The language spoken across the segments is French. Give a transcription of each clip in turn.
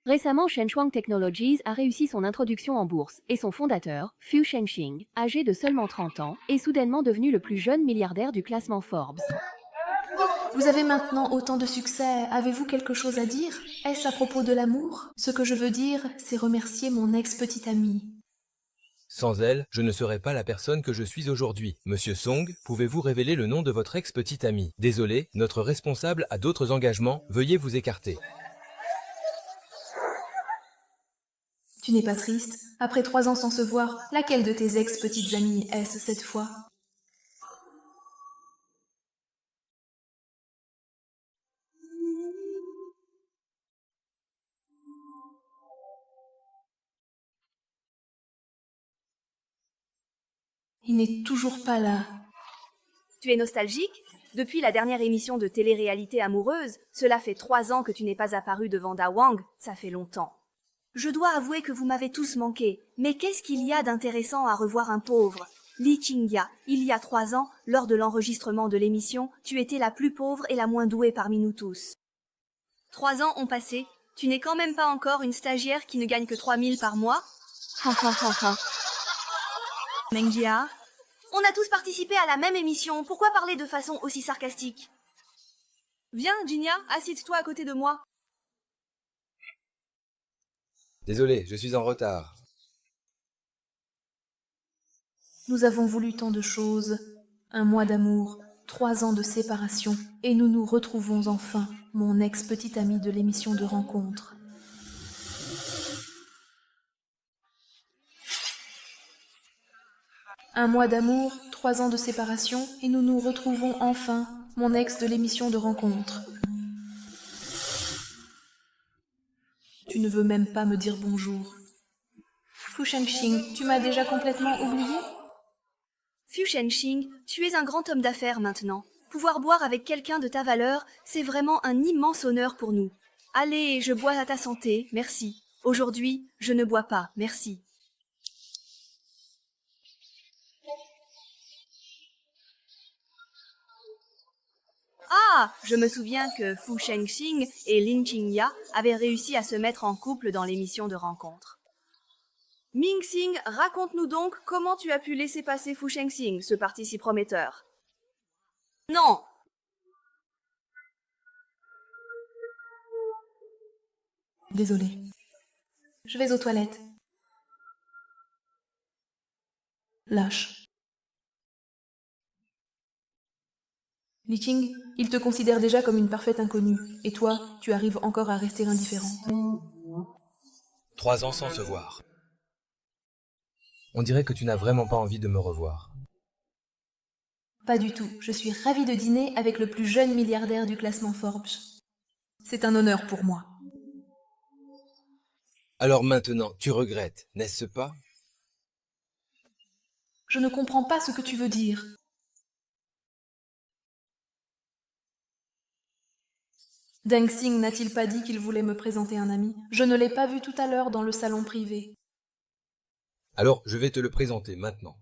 Récemment, Shenchuang Technologies a réussi son introduction en bourse et son fondateur, Fu Shenxing, âgé de seulement 30 ans, est soudainement devenu le plus jeune milliardaire du classement Forbes. Vous avez maintenant autant de succès, avez-vous quelque chose à dire? Est-ce à propos de l'amour? Ce que je veux dire, c'est remercier mon ex-petite amie. Sans elle, je ne serais pas la personne que je suis aujourd'hui. Monsieur Song, pouvez-vous révéler le nom de votre ex-petite amie? Désolé, notre responsable a d'autres engagements, veuillez vous écarter. Tu n'es pas triste? Après 3 ans sans se voir, laquelle de tes ex-petites amies est-ce cette fois? Il n'est toujours pas là. Tu es nostalgique? Depuis la dernière émission de télé-réalité amoureuse, cela fait 3 ans que tu n'es pas apparu devant Da Wang, ça fait longtemps. Je dois avouer que vous m'avez tous manqué, mais qu'est-ce qu'il y a d'intéressant à revoir un pauvre? Li Qingya, il y a 3 ans, lors de l'enregistrement de l'émission, tu étais la plus pauvre et la moins douée parmi nous tous. 3 ans ont passé, tu n'es quand même pas encore une stagiaire qui ne gagne que 3000 par mois? Ha ha ha ha. Mengjia, on a tous participé à la même émission, pourquoi parler de façon aussi sarcastique? Viens, Jinya, assieds-toi à côté de moi. Désolé, je suis en retard. Nous avons voulu tant de choses. 1 mois d'amour, 3 ans de séparation, et nous nous retrouvons enfin, mon ex-petite amie de l'émission de rencontre. Un mois d'amour, 3 ans de séparation, et nous nous retrouvons enfin, mon ex de l'émission de rencontre. Tu ne veux même pas me dire bonjour. Fu Shenxing, tu m'as déjà complètement oublié? Fu Shenxing, tu es un grand homme d'affaires maintenant. Pouvoir boire avec quelqu'un de ta valeur, c'est vraiment un immense honneur pour nous. Allez, je bois à ta santé, merci. Aujourd'hui, je ne bois pas, merci. Ah, je me souviens que Fu Shenxing et Lin Qingya avaient réussi à se mettre en couple dans l'émission de rencontre. Ming-Sing, raconte-nous donc comment tu as pu laisser passer Fu Shenxing, ce parti si prometteur. Non! Désolée. Je vais aux toilettes. Lâche. Li Qing, il te considère déjà comme une parfaite inconnue, et toi, tu arrives encore à rester indifférente. 3 ans sans se voir. On dirait que tu n'as vraiment pas envie de me revoir. Pas du tout, je suis ravie de dîner avec le plus jeune milliardaire du classement Forbes. C'est un honneur pour moi. Alors maintenant, tu regrettes, n'est-ce pas? Je ne comprends pas ce que tu veux dire. Deng Xing n'a-t-il pas dit qu'il voulait me présenter un ami? Je ne l'ai pas vu tout à l'heure dans le salon privé. Alors, je vais te le présenter maintenant.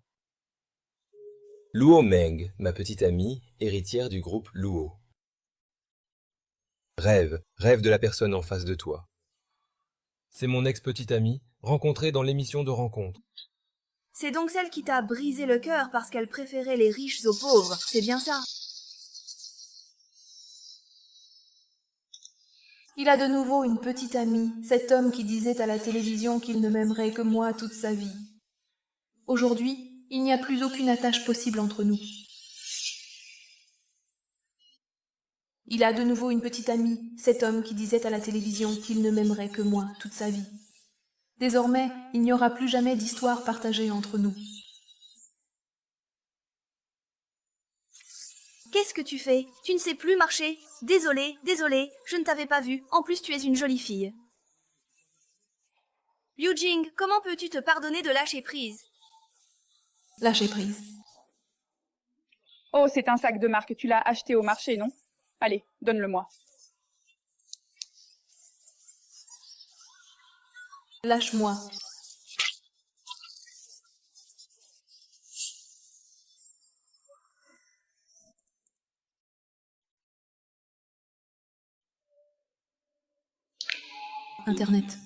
Luo Meng, ma petite amie, héritière du groupe Luo. Rêve de la personne en face de toi. C'est mon ex-petite amie, rencontrée dans l'émission de rencontre. C'est donc celle qui t'a brisé le cœur parce qu'elle préférait les riches aux pauvres, c'est bien ça? Il a de nouveau une petite amie, cet homme qui disait à la télévision qu'il ne m'aimerait que moi toute sa vie. Aujourd'hui, il n'y a plus aucune attache possible entre nous. Il a de nouveau une petite amie, cet homme qui disait à la télévision qu'il ne m'aimerait que moi toute sa vie. Désormais, il n'y aura plus jamais d'histoire partagée entre nous. Qu'est-ce que tu fais? Tu ne sais plus marcher? Désolé, je ne t'avais pas vu. En plus, tu es une jolie fille. Liu Jing, comment peux-tu te pardonner de lâcher prise? Lâchez prise. Oh, c'est un sac de marque, tu l'as acheté au marché, non? Allez, donne-le-moi. Lâche-moi. Internet.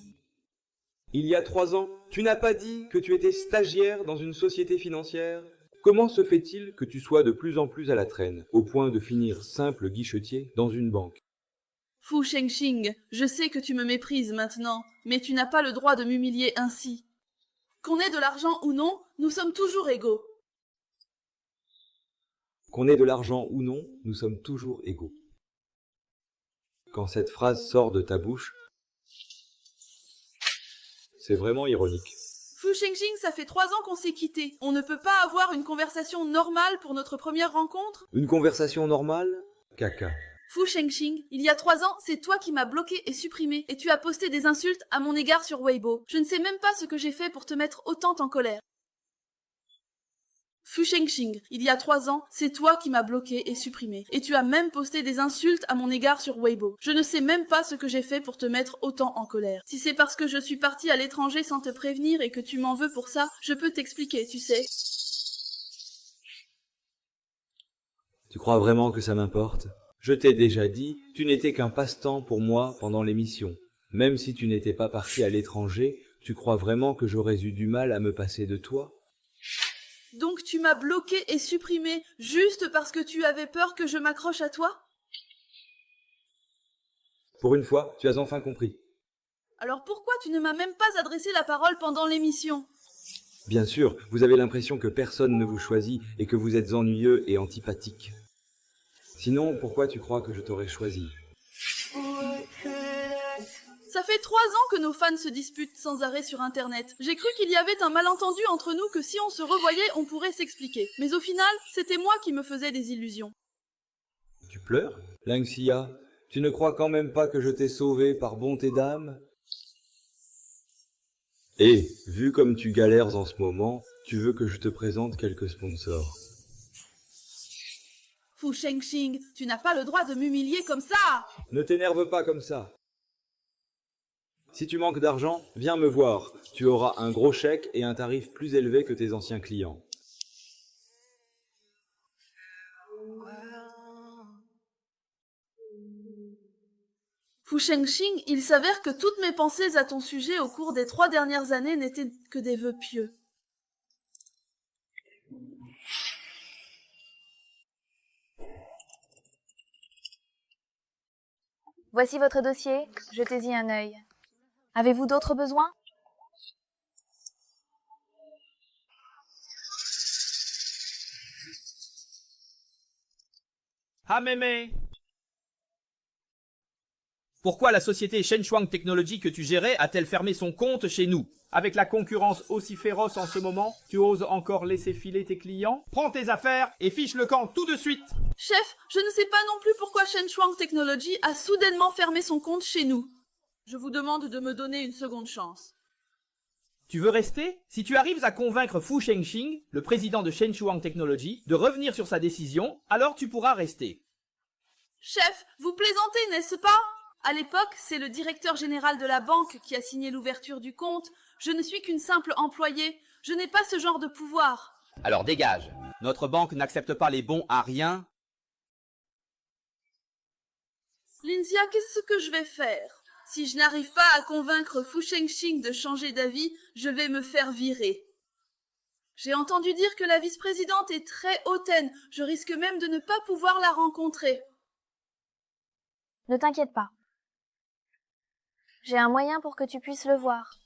Il y a 3 ans, tu n'as pas dit que tu étais stagiaire dans une société financière? Comment se fait-il que tu sois de plus en plus à la traîne, au point de finir simple guichetier dans une banque? Fu Shengxing, je sais que tu me méprises maintenant, mais tu n'as pas le droit de m'humilier ainsi. Qu'on ait de l'argent ou non, nous sommes toujours égaux. Qu'on ait de l'argent ou non, nous sommes toujours égaux. Quand cette phrase sort de ta bouche, c'est vraiment ironique. Fu Shengxing, ça fait 3 ans qu'on s'est quittés. On ne peut pas avoir une conversation normale pour notre première rencontre? Une conversation normale? Caca. Fu Shengxing, il y a 3 ans, c'est toi qui m'as bloqué et supprimé, et tu as posté des insultes à mon égard sur Weibo. Je ne sais même pas ce que j'ai fait pour te mettre autant en colère. Fu Shengxing, il y a 3 ans, c'est toi qui m'as bloqué et supprimé, et tu as même posté des insultes à mon égard sur Weibo. Je ne sais même pas ce que j'ai fait pour te mettre autant en colère. Si c'est parce que je suis partie à l'étranger sans te prévenir et que tu m'en veux pour ça, je peux t'expliquer, tu sais. Tu crois vraiment que ça m'importe? Je t'ai déjà dit, tu n'étais qu'un passe-temps pour moi pendant l'émission. Même si tu n'étais pas parti à l'étranger, tu crois vraiment que j'aurais eu du mal à me passer de toi? Donc tu m'as bloqué et supprimé juste parce que tu avais peur que je m'accroche à toi? Pour une fois, tu as enfin compris. Alors pourquoi tu ne m'as même pas adressé la parole pendant l'émission? Bien sûr, vous avez l'impression que personne ne vous choisit et que vous êtes ennuyeux et antipathique. Sinon, pourquoi tu crois que je t'aurais choisi? Ça fait 3 ans que nos fans se disputent sans arrêt sur Internet. J'ai cru qu'il y avait un malentendu entre nous, que si on se revoyait, on pourrait s'expliquer. Mais au final, c'était moi qui me faisais des illusions. Tu pleures, Langxia? Tu ne crois quand même pas que je t'ai sauvé par bonté d'âme? Et, vu comme tu galères en ce moment, tu veux que je te présente quelques sponsors. Fu Shengxing, tu n'as pas le droit de m'humilier comme ça! Ne t'énerve pas comme ça. Si tu manques d'argent, viens me voir. Tu auras un gros chèque et un tarif plus élevé que tes anciens clients. Fu Shengxing, il s'avère que toutes mes pensées à ton sujet au cours des 3 dernières années n'étaient que des vœux pieux. Voici votre dossier, jetez-y un œil. Avez-vous d'autres besoins? Ah mémé! Pourquoi la société Shenchuang Technology que tu gérais a-t-elle fermé son compte chez nous? Avec la concurrence aussi féroce en ce moment, tu oses encore laisser filer tes clients? Prends tes affaires et fiche le camp tout de suite! Chef, je ne sais pas non plus pourquoi Shenchuang Technology a soudainement fermé son compte chez nous. Je vous demande de me donner une seconde chance. Tu veux rester? Si tu arrives à convaincre Fu Shengxing, le président de Shenchuang Technology, de revenir sur sa décision, alors tu pourras rester. Chef, vous plaisantez, n'est-ce pas? À l'époque, c'est le directeur général de la banque qui a signé l'ouverture du compte. Je ne suis qu'une simple employée. Je n'ai pas ce genre de pouvoir. Alors dégage. Notre banque n'accepte pas les bons à rien. Linzia, qu'est-ce que je vais faire? Si je n'arrive pas à convaincre Fu Shengxing de changer d'avis, je vais me faire virer. J'ai entendu dire que la vice-présidente est très hautaine. Je risque même de ne pas pouvoir la rencontrer. Ne t'inquiète pas. J'ai un moyen pour que tu puisses le voir.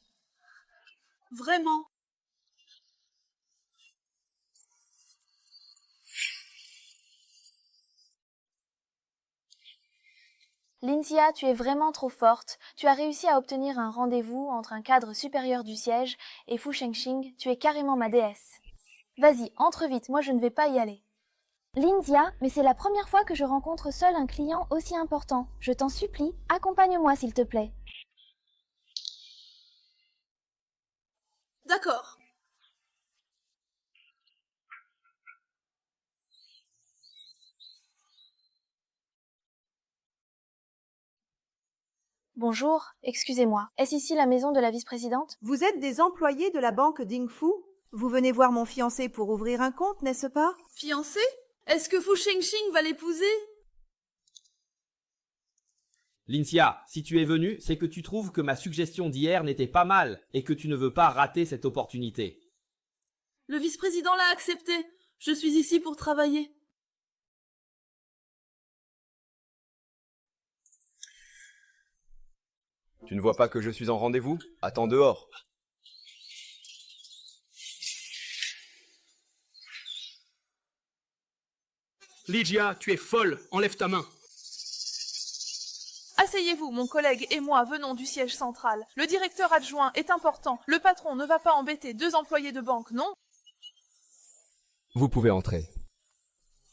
Vraiment? Linzia, tu es vraiment trop forte. Tu as réussi à obtenir un rendez-vous entre un cadre supérieur du siège et Fu Shengxing. Tu es carrément ma déesse. Vas-y, entre vite, moi je ne vais pas y aller. Linzia, mais c'est la première fois que je rencontre seul un client aussi important. Je t'en supplie, accompagne-moi s'il te plaît. D'accord. Bonjour, excusez-moi. Est-ce ici la maison de la vice-présidente? Vous êtes des employés de la banque Dingfu? Vous venez voir mon fiancé pour ouvrir un compte, n'est-ce pas? Fiancé? Est-ce que Fu Shengxing va l'épouser? Lincia, si tu es venu, c'est que tu trouves que ma suggestion d'hier n'était pas mal et que tu ne veux pas rater cette opportunité. Le vice-président l'a accepté. Je suis ici pour travailler. Tu ne vois pas que je suis en rendez-vous? Attends dehors. Lygia, tu es folle. Enlève ta main. Asseyez-vous, mon collègue et moi venons du siège central. Le directeur adjoint est important. Le patron ne va pas embêter 2 employés de banque, non? Vous pouvez entrer.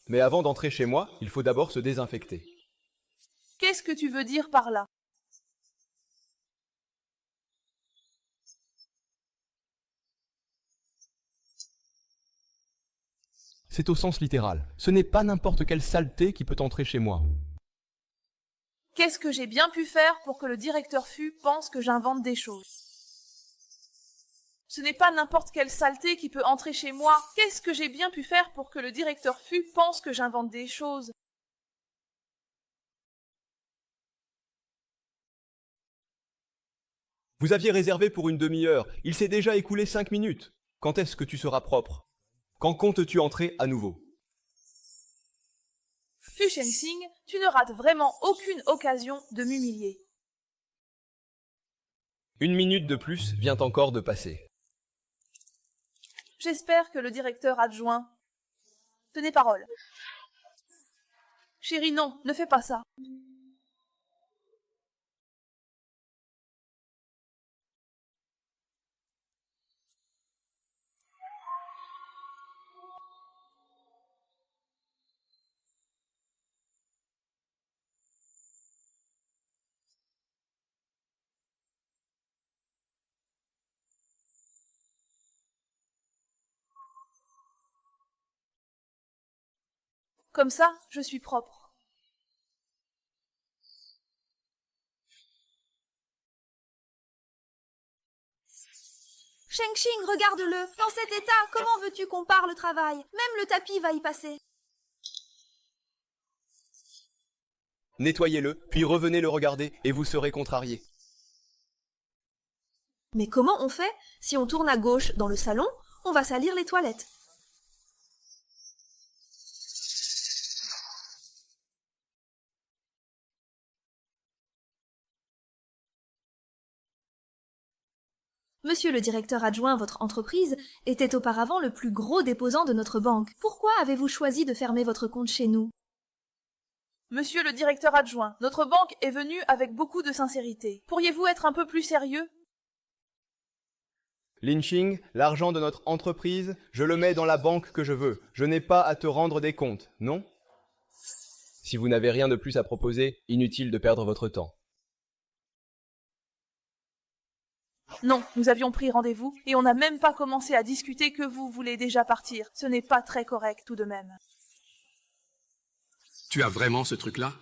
Mais avant d'entrer chez moi, il faut d'abord se désinfecter. Qu'est-ce que tu veux dire par là? C'est au sens littéral. Ce n'est pas n'importe quelle saleté qui peut entrer chez moi. Qu'est-ce que j'ai bien pu faire pour que le directeur Fu pense que j'invente des choses? Ce n'est pas n'importe quelle saleté qui peut entrer chez moi. Qu'est-ce que j'ai bien pu faire pour que le directeur Fu pense que j'invente des choses? Vous aviez réservé pour une demi-heure. Il s'est déjà écoulé 5 minutes. Quand est-ce que tu seras propre? Quand comptes-tu entrer à nouveau? Fu Shenxing, tu ne rates vraiment aucune occasion de m'humilier. 1 minute de plus vient encore de passer. J'espère que le directeur adjoint... Tenez parole. Chérie, non, ne fais pas ça. Comme ça, je suis propre. Sheng-Ching, regarde-le. Dans cet état, comment veux-tu qu'on parle travail? Même le tapis va y passer. Nettoyez-le, puis revenez le regarder, et vous serez contrarié. Mais comment on fait? Si on tourne à gauche dans le salon, on va salir les toilettes. Monsieur le directeur adjoint, votre entreprise était auparavant le plus gros déposant de notre banque. Pourquoi avez-vous choisi de fermer votre compte chez nous? Monsieur le directeur adjoint, notre banque est venue avec beaucoup de sincérité. Pourriez-vous être un peu plus sérieux? Linching, l'argent de notre entreprise, je le mets dans la banque que je veux. Je n'ai pas à te rendre des comptes, non? Si vous n'avez rien de plus à proposer, inutile de perdre votre temps. Non, nous avions pris rendez-vous et on n'a même pas commencé à discuter que vous voulez déjà partir. Ce n'est pas très correct tout de même. Tu as vraiment ce truc-là?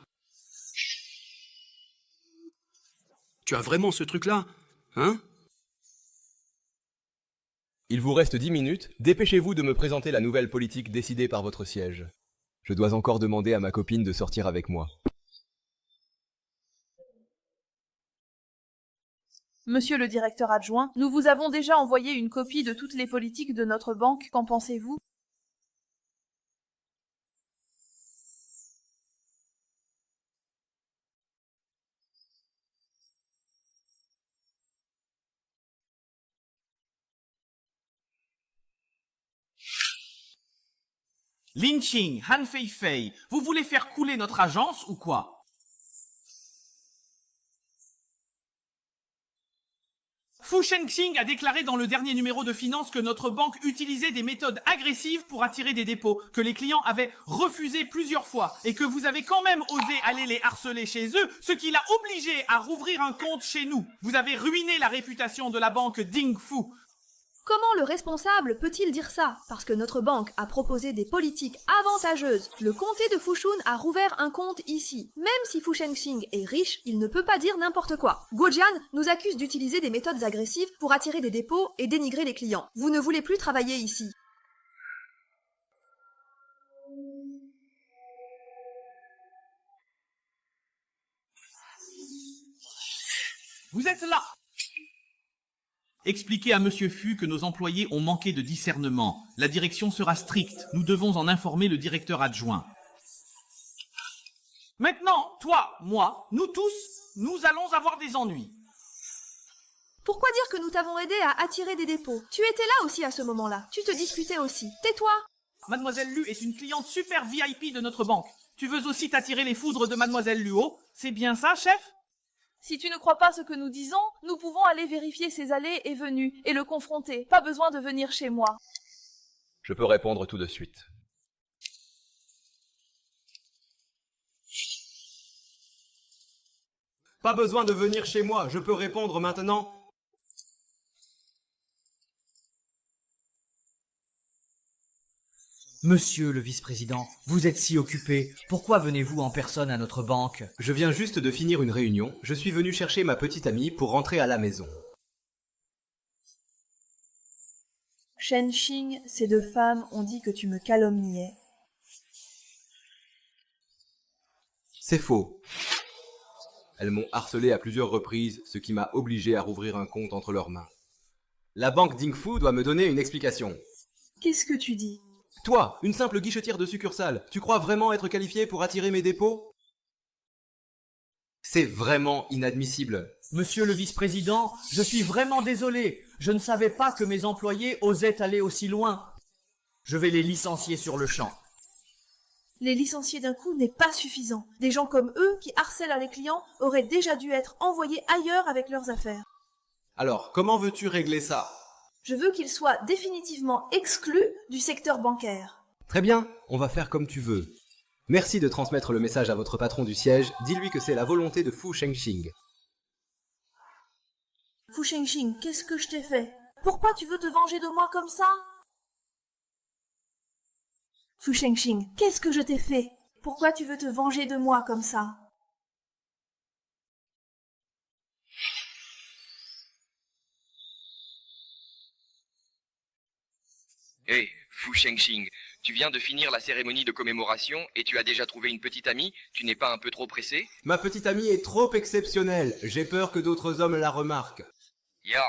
Tu as vraiment ce truc-là? Hein? Il vous reste 10 minutes, dépêchez-vous de me présenter la nouvelle politique décidée par votre siège. Je dois encore demander à ma copine de sortir avec moi. Monsieur le directeur adjoint, nous vous avons déjà envoyé une copie de toutes les politiques de notre banque. Qu'en pensez-vous? Linching, Han Feifei, vous voulez faire couler notre agence ou quoi? Fu Shenxing a déclaré dans le dernier numéro de Finance que notre banque utilisait des méthodes agressives pour attirer des dépôts, que les clients avaient refusé plusieurs fois et que vous avez quand même osé aller les harceler chez eux, ce qui l'a obligé à rouvrir un compte chez nous. Vous avez ruiné la réputation de la banque Dingfu. Comment le responsable peut-il dire ça? Parce que notre banque a proposé des politiques avantageuses. Le comté de Fushun a rouvert un compte ici. Même si Fu Shenxing est riche, il ne peut pas dire n'importe quoi. Guojian nous accuse d'utiliser des méthodes agressives pour attirer des dépôts et dénigrer les clients. Vous ne voulez plus travailler ici. Vous êtes là! Expliquez à Monsieur Fu que nos employés ont manqué de discernement. La direction sera stricte. Nous devons en informer le directeur adjoint. Maintenant, toi, moi, nous tous, nous allons avoir des ennuis. Pourquoi dire que nous t'avons aidé à attirer des dépôts? Tu étais là aussi à ce moment-là. Tu te disputais aussi. Tais-toi! Mademoiselle Lu est une cliente super VIP de notre banque. Tu veux aussi t'attirer les foudres de Mademoiselle Luo? C'est bien ça, chef? Si tu ne crois pas ce que nous disons, nous pouvons aller vérifier ses allées et venues et le confronter. Pas besoin de venir chez moi. Je peux répondre tout de suite. Pas besoin de venir chez moi, je peux répondre maintenant. Monsieur le vice-président, vous êtes si occupé. Pourquoi venez-vous en personne à notre banque? Je viens juste de finir une réunion. Je suis venu chercher ma petite amie pour rentrer à la maison. Shen Xing, ces deux femmes ont dit que tu me calomniais. C'est faux. Elles m'ont harcelé à plusieurs reprises, ce qui m'a obligé à rouvrir un compte entre leurs mains. La banque Dingfu doit me donner une explication. Qu'est-ce que tu dis? Toi, une simple guichetière de succursale, tu crois vraiment être qualifiée pour attirer mes dépôts? C'est vraiment inadmissible. Monsieur le vice-président, je suis vraiment désolé. Je ne savais pas que mes employés osaient aller aussi loin. Je vais les licencier sur le champ. Les licencier d'un coup n'est pas suffisant. Des gens comme eux, qui harcèlent les clients, auraient déjà dû être envoyés ailleurs avec leurs affaires. Alors, comment veux-tu régler ça? Je veux qu'ils soient définitivement exclus du secteur bancaire. Très bien, on va faire comme tu veux. Merci de transmettre le message à votre patron du siège. Dis-lui que c'est la volonté de Fu Shengxing. Fu Shengxing, qu'est-ce que je t'ai fait? Pourquoi tu veux te venger de moi comme ça? Fu Shengxing, qu'est-ce que je t'ai fait? Pourquoi tu veux te venger de moi comme ça? Hé, Fu Shengxing, tu viens de finir la cérémonie de commémoration et tu as déjà trouvé une petite amie? Tu n'es pas un peu trop pressé? Ma petite amie est trop exceptionnelle. J'ai peur que d'autres hommes la remarquent. Ya.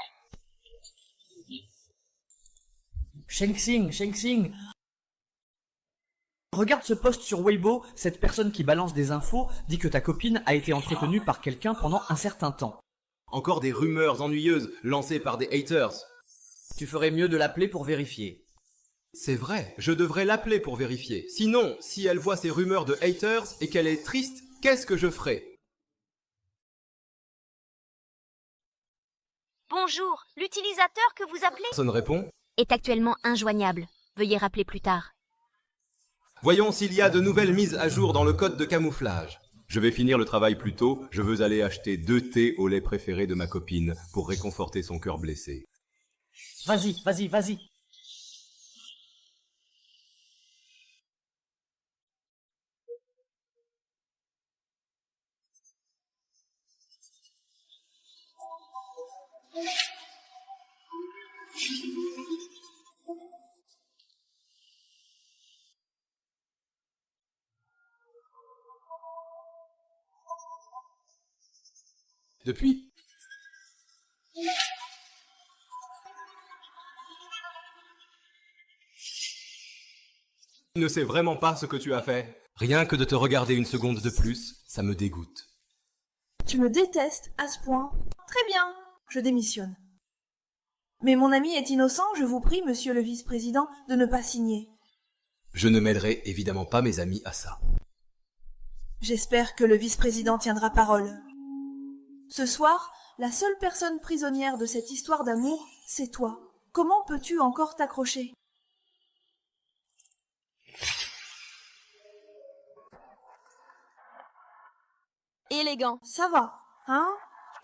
Shengxing. Regarde ce post sur Weibo, cette personne qui balance des infos dit que ta copine a été entretenue par quelqu'un pendant un certain temps. Encore des rumeurs ennuyeuses lancées par des haters. Tu ferais mieux de l'appeler pour vérifier. C'est vrai, je devrais l'appeler pour vérifier. Sinon, si elle voit ces rumeurs de haters et qu'elle est triste, qu'est-ce que je ferai? Bonjour, l'utilisateur que vous appelez Personne répond. Est actuellement injoignable. Veuillez rappeler plus tard. Voyons s'il y a de nouvelles mises à jour dans le code de camouflage. Je vais finir le travail plus tôt, je veux aller acheter 2 thés au lait préféré de ma copine pour réconforter son cœur blessé. Vas-y. Depuis? Tu ne sais vraiment pas ce que tu as fait. Rien que de te regarder une seconde de plus, ça me dégoûte. Tu me détestes à ce point? Très bien, je démissionne. Mais mon ami est innocent, je vous prie, monsieur le vice-président, de ne pas signer. Je ne m'aiderai évidemment pas mes amis à ça. J'espère que le vice-président tiendra parole. Ce soir, la seule personne prisonnière de cette histoire d'amour, c'est toi. Comment peux-tu encore t'accrocher? Élégant. Ça va, hein?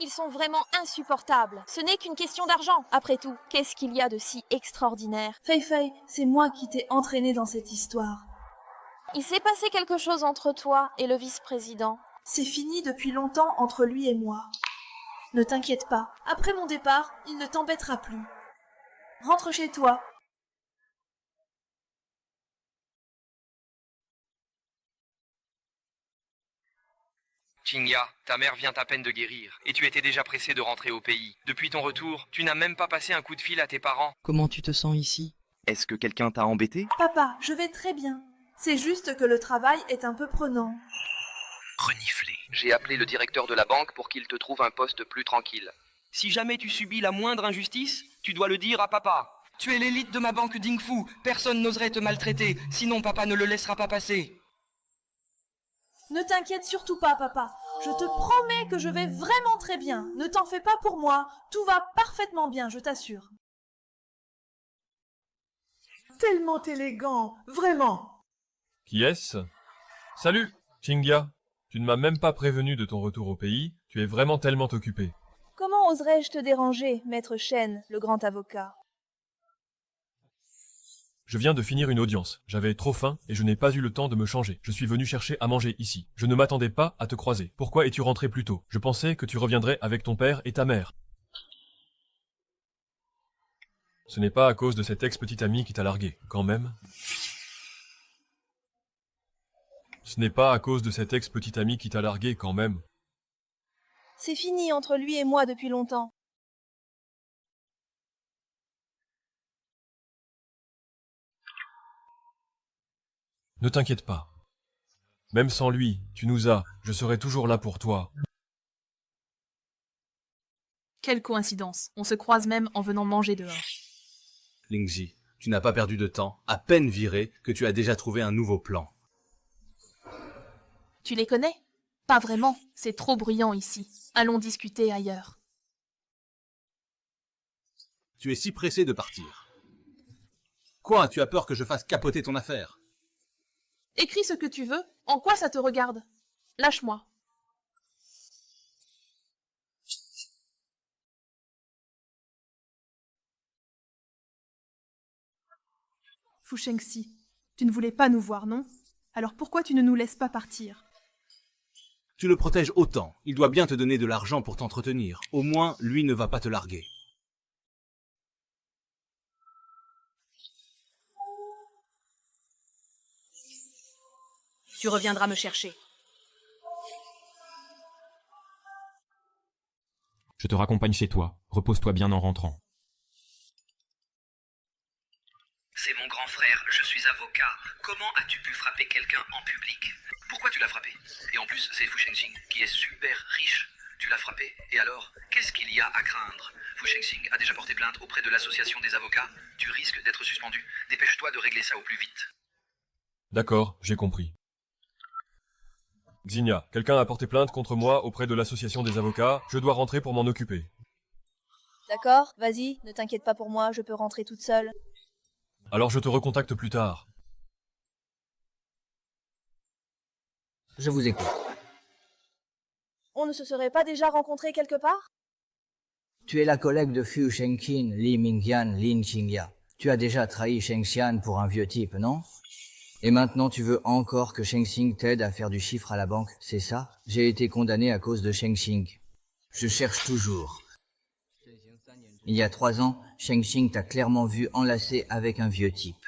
Ils sont vraiment insupportables. Ce n'est qu'une question d'argent, après tout. Qu'est-ce qu'il y a de si extraordinaire? Fei Fei, c'est moi qui t'ai entraîné dans cette histoire. Il s'est passé quelque chose entre toi et le vice-président. C'est fini depuis longtemps entre lui et moi. Ne t'inquiète pas, après mon départ, il ne t'embêtera plus. Rentre chez toi. Qingya, ta mère vient à peine de guérir, et tu étais déjà pressé de rentrer au pays. Depuis ton retour, tu n'as même pas passé un coup de fil à tes parents. Comment tu te sens ici? Est-ce que quelqu'un t'a embêté? Papa, je vais très bien. C'est juste que le travail est un peu prenant. Reniflé. J'ai appelé le directeur de la banque pour qu'il te trouve un poste plus tranquille. Si jamais tu subis la moindre injustice, tu dois le dire à papa. Tu es l'élite de ma banque Dingfu, personne n'oserait te maltraiter, sinon papa ne le laissera pas passer. Ne t'inquiète surtout pas, papa. Je te promets que je vais vraiment très bien. Ne t'en fais pas pour moi. Tout va parfaitement bien, je t'assure. Tellement élégant, vraiment. Qui est-ce? Salut, Qingya. Tu ne m'as même pas prévenu de ton retour au pays. Tu es vraiment tellement occupé. Comment oserais-je te déranger, maître Shen, le grand avocat? Je viens de finir une audience. J'avais trop faim et je n'ai pas eu le temps de me changer. Je suis venu chercher à manger ici. Je ne m'attendais pas à te croiser. Pourquoi es-tu rentré plus tôt? Je pensais que tu reviendrais avec ton père et ta mère. Ce n'est pas à cause de cet ex-petit ami qui t'a largué, quand même. Ce n'est pas à cause de cet ex-petit ami qui t'a largué, quand même. C'est fini entre lui et moi depuis longtemps. Ne t'inquiète pas. Même sans lui, tu nous as, je serai toujours là pour toi. Quelle coïncidence. On se croise même en venant manger dehors. Lingji, tu n'as pas perdu de temps, à peine viré, que tu as déjà trouvé un nouveau plan. Tu les connais? Pas vraiment. C'est trop bruyant ici. Allons discuter ailleurs. Tu es si pressé de partir. Quoi, tu as peur que je fasse capoter ton affaire? Écris ce que tu veux. En quoi ça te regarde? Lâche-moi. Fu Shengxi, tu ne voulais pas nous voir, non? Alors pourquoi tu ne nous laisses pas partir? Tu le protèges autant. Il doit bien te donner de l'argent pour t'entretenir. Au moins, lui ne va pas te larguer. Tu reviendras me chercher. Je te raccompagne chez toi. Repose-toi bien en rentrant. C'est mon grand frère, je suis avocat. Comment as-tu pu frapper quelqu'un en public? Pourquoi tu l'as frappé? Et en plus, c'est Fu Shengxing, qui est super riche. Tu l'as frappé, et alors, qu'est-ce qu'il y a à craindre? Fu Shengxing a déjà porté plainte auprès de l'association des avocats. Tu risques d'être suspendu. Dépêche-toi de régler ça au plus vite. D'accord, j'ai compris. Xingya, quelqu'un a porté plainte contre moi auprès de l'association des avocats. Je dois rentrer pour m'en occuper. D'accord, vas-y, ne t'inquiète pas pour moi, je peux rentrer toute seule. Alors je te recontacte plus tard. Je vous écoute. On ne se serait pas déjà rencontrés quelque part? Tu es la collègue de Fu Shengqin, Li Mingyan, Lin Qingya. Tu as déjà trahi Shengxian pour un vieux type, non? Et maintenant tu veux encore que Shengxing t'aide à faire du chiffre à la banque, c'est ça? J'ai été condamné à cause de Shengxing. Je cherche toujours. Il y a 3 ans, Shengxing t'a clairement vu enlacé avec un vieux type.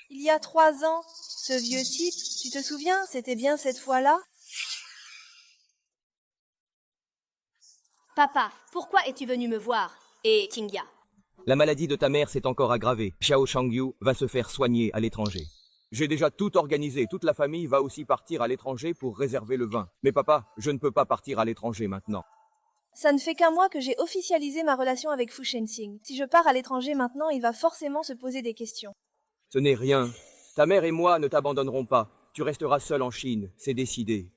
Il y a 3 ans, ce vieux type, tu te souviens, c'était bien cette fois-là? Papa, pourquoi es-tu venu me voir? Et Qingya? La maladie de ta mère s'est encore aggravée. Xiao Shangyu va se faire soigner à l'étranger. J'ai déjà tout organisé. Toute la famille va aussi partir à l'étranger pour réserver le vin. Mais papa, je ne peux pas partir à l'étranger maintenant. Ça ne fait qu'un mois que j'ai officialisé ma relation avec Fu Shengxing. Si je pars à l'étranger maintenant, il va forcément se poser des questions. Ce n'est rien. Ta mère et moi ne t'abandonnerons pas. Tu resteras seul en Chine. C'est décidé.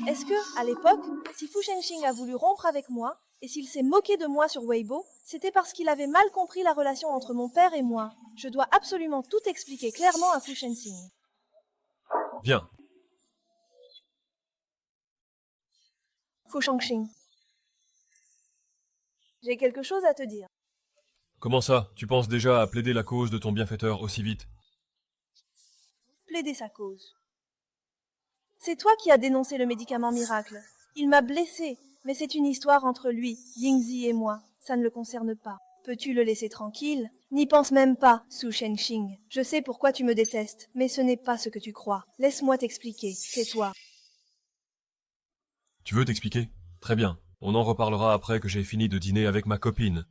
Est-ce que, à l'époque, si Fu Shengxing a voulu rompre avec moi, et s'il s'est moqué de moi sur Weibo, c'était parce qu'il avait mal compris la relation entre mon père et moi. Je dois absolument tout expliquer clairement à Fu Shengxing. Viens. Fu Shengxing. J'ai quelque chose à te dire. Comment ça? Tu penses déjà à plaider la cause de ton bienfaiteur aussi vite? Plaider sa cause. C'est toi qui as dénoncé le médicament miracle. Il m'a blessé, mais c'est une histoire entre lui, Yingzi et moi. Ça ne le concerne pas. Peux-tu le laisser tranquille? N'y pense même pas, Su Shenxing. Je sais pourquoi tu me détestes, mais ce n'est pas ce que tu crois. Laisse-moi t'expliquer. Tais-toi. Tu veux t'expliquer? Très bien. On en reparlera après que j'ai fini de dîner avec ma copine.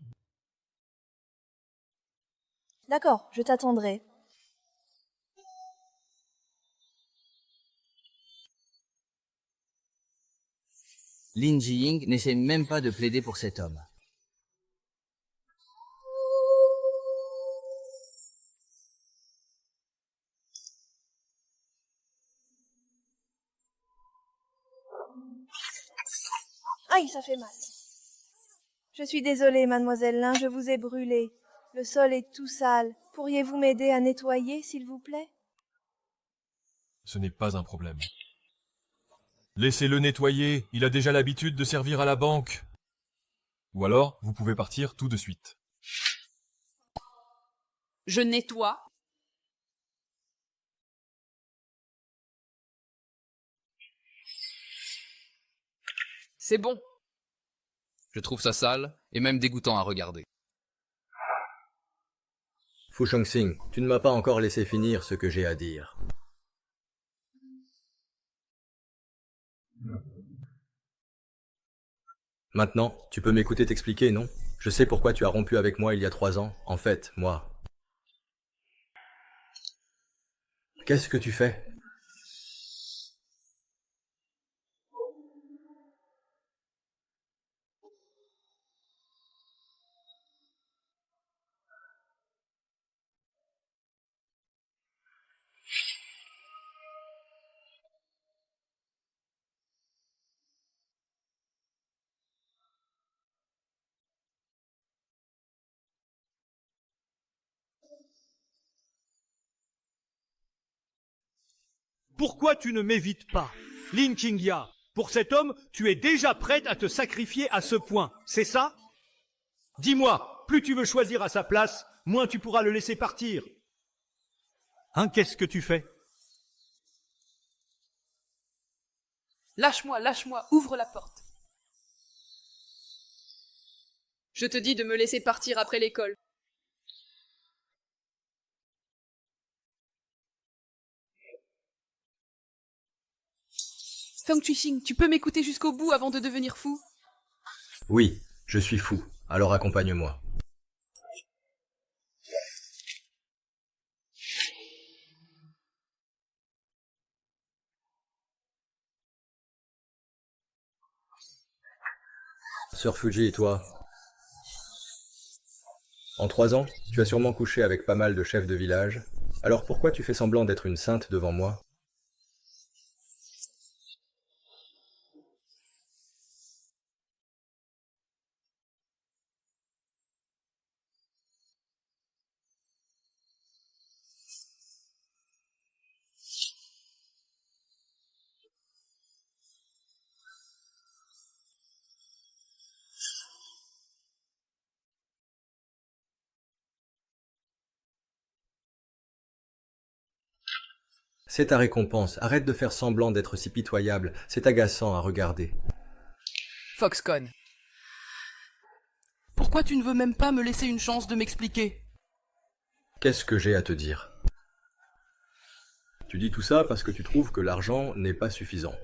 D'accord, je t'attendrai. Lin Jiying n'essaie même pas de plaider pour cet homme. Aïe, ça fait mal. Je suis désolée, mademoiselle Lin, je vous ai brûlé. Le sol est tout sale. Pourriez-vous m'aider à nettoyer, s'il vous plaît? Ce n'est pas un problème. Laissez-le nettoyer, il a déjà l'habitude de servir à la banque. Ou alors, vous pouvez partir tout de suite. Je nettoie. C'est bon. Je trouve ça sale et même dégoûtant à regarder. Fu Shengxing, tu ne m'as pas encore laissé finir ce que j'ai à dire. Maintenant, tu peux m'écouter t'expliquer, non? Je sais pourquoi tu as rompu avec moi il y a 3 ans. En fait, moi... Qu'est-ce que tu fais? Pourquoi tu ne m'évites pas? Lin Qingya, pour cet homme, tu es déjà prête à te sacrifier à ce point, c'est ça? Dis-moi, plus tu veux choisir à sa place, moins tu pourras le laisser partir. Hein, qu'est-ce que tu fais? Lâche-moi, ouvre la porte. Je te dis de me laisser partir après l'école. Feng Chuixing, tu peux m'écouter jusqu'au bout avant de devenir fou? Oui, je suis fou, alors accompagne-moi. Sœur Fuji et toi? En 3 ans, tu as sûrement couché avec pas mal de chefs de village. Alors pourquoi tu fais semblant d'être une sainte devant moi? C'est ta récompense, arrête de faire semblant d'être si pitoyable, c'est agaçant à regarder. Foxconn. Pourquoi tu ne veux même pas me laisser une chance de m'expliquer? Qu'est-ce que j'ai à te dire? Tu dis tout ça parce que tu trouves que l'argent n'est pas suffisant.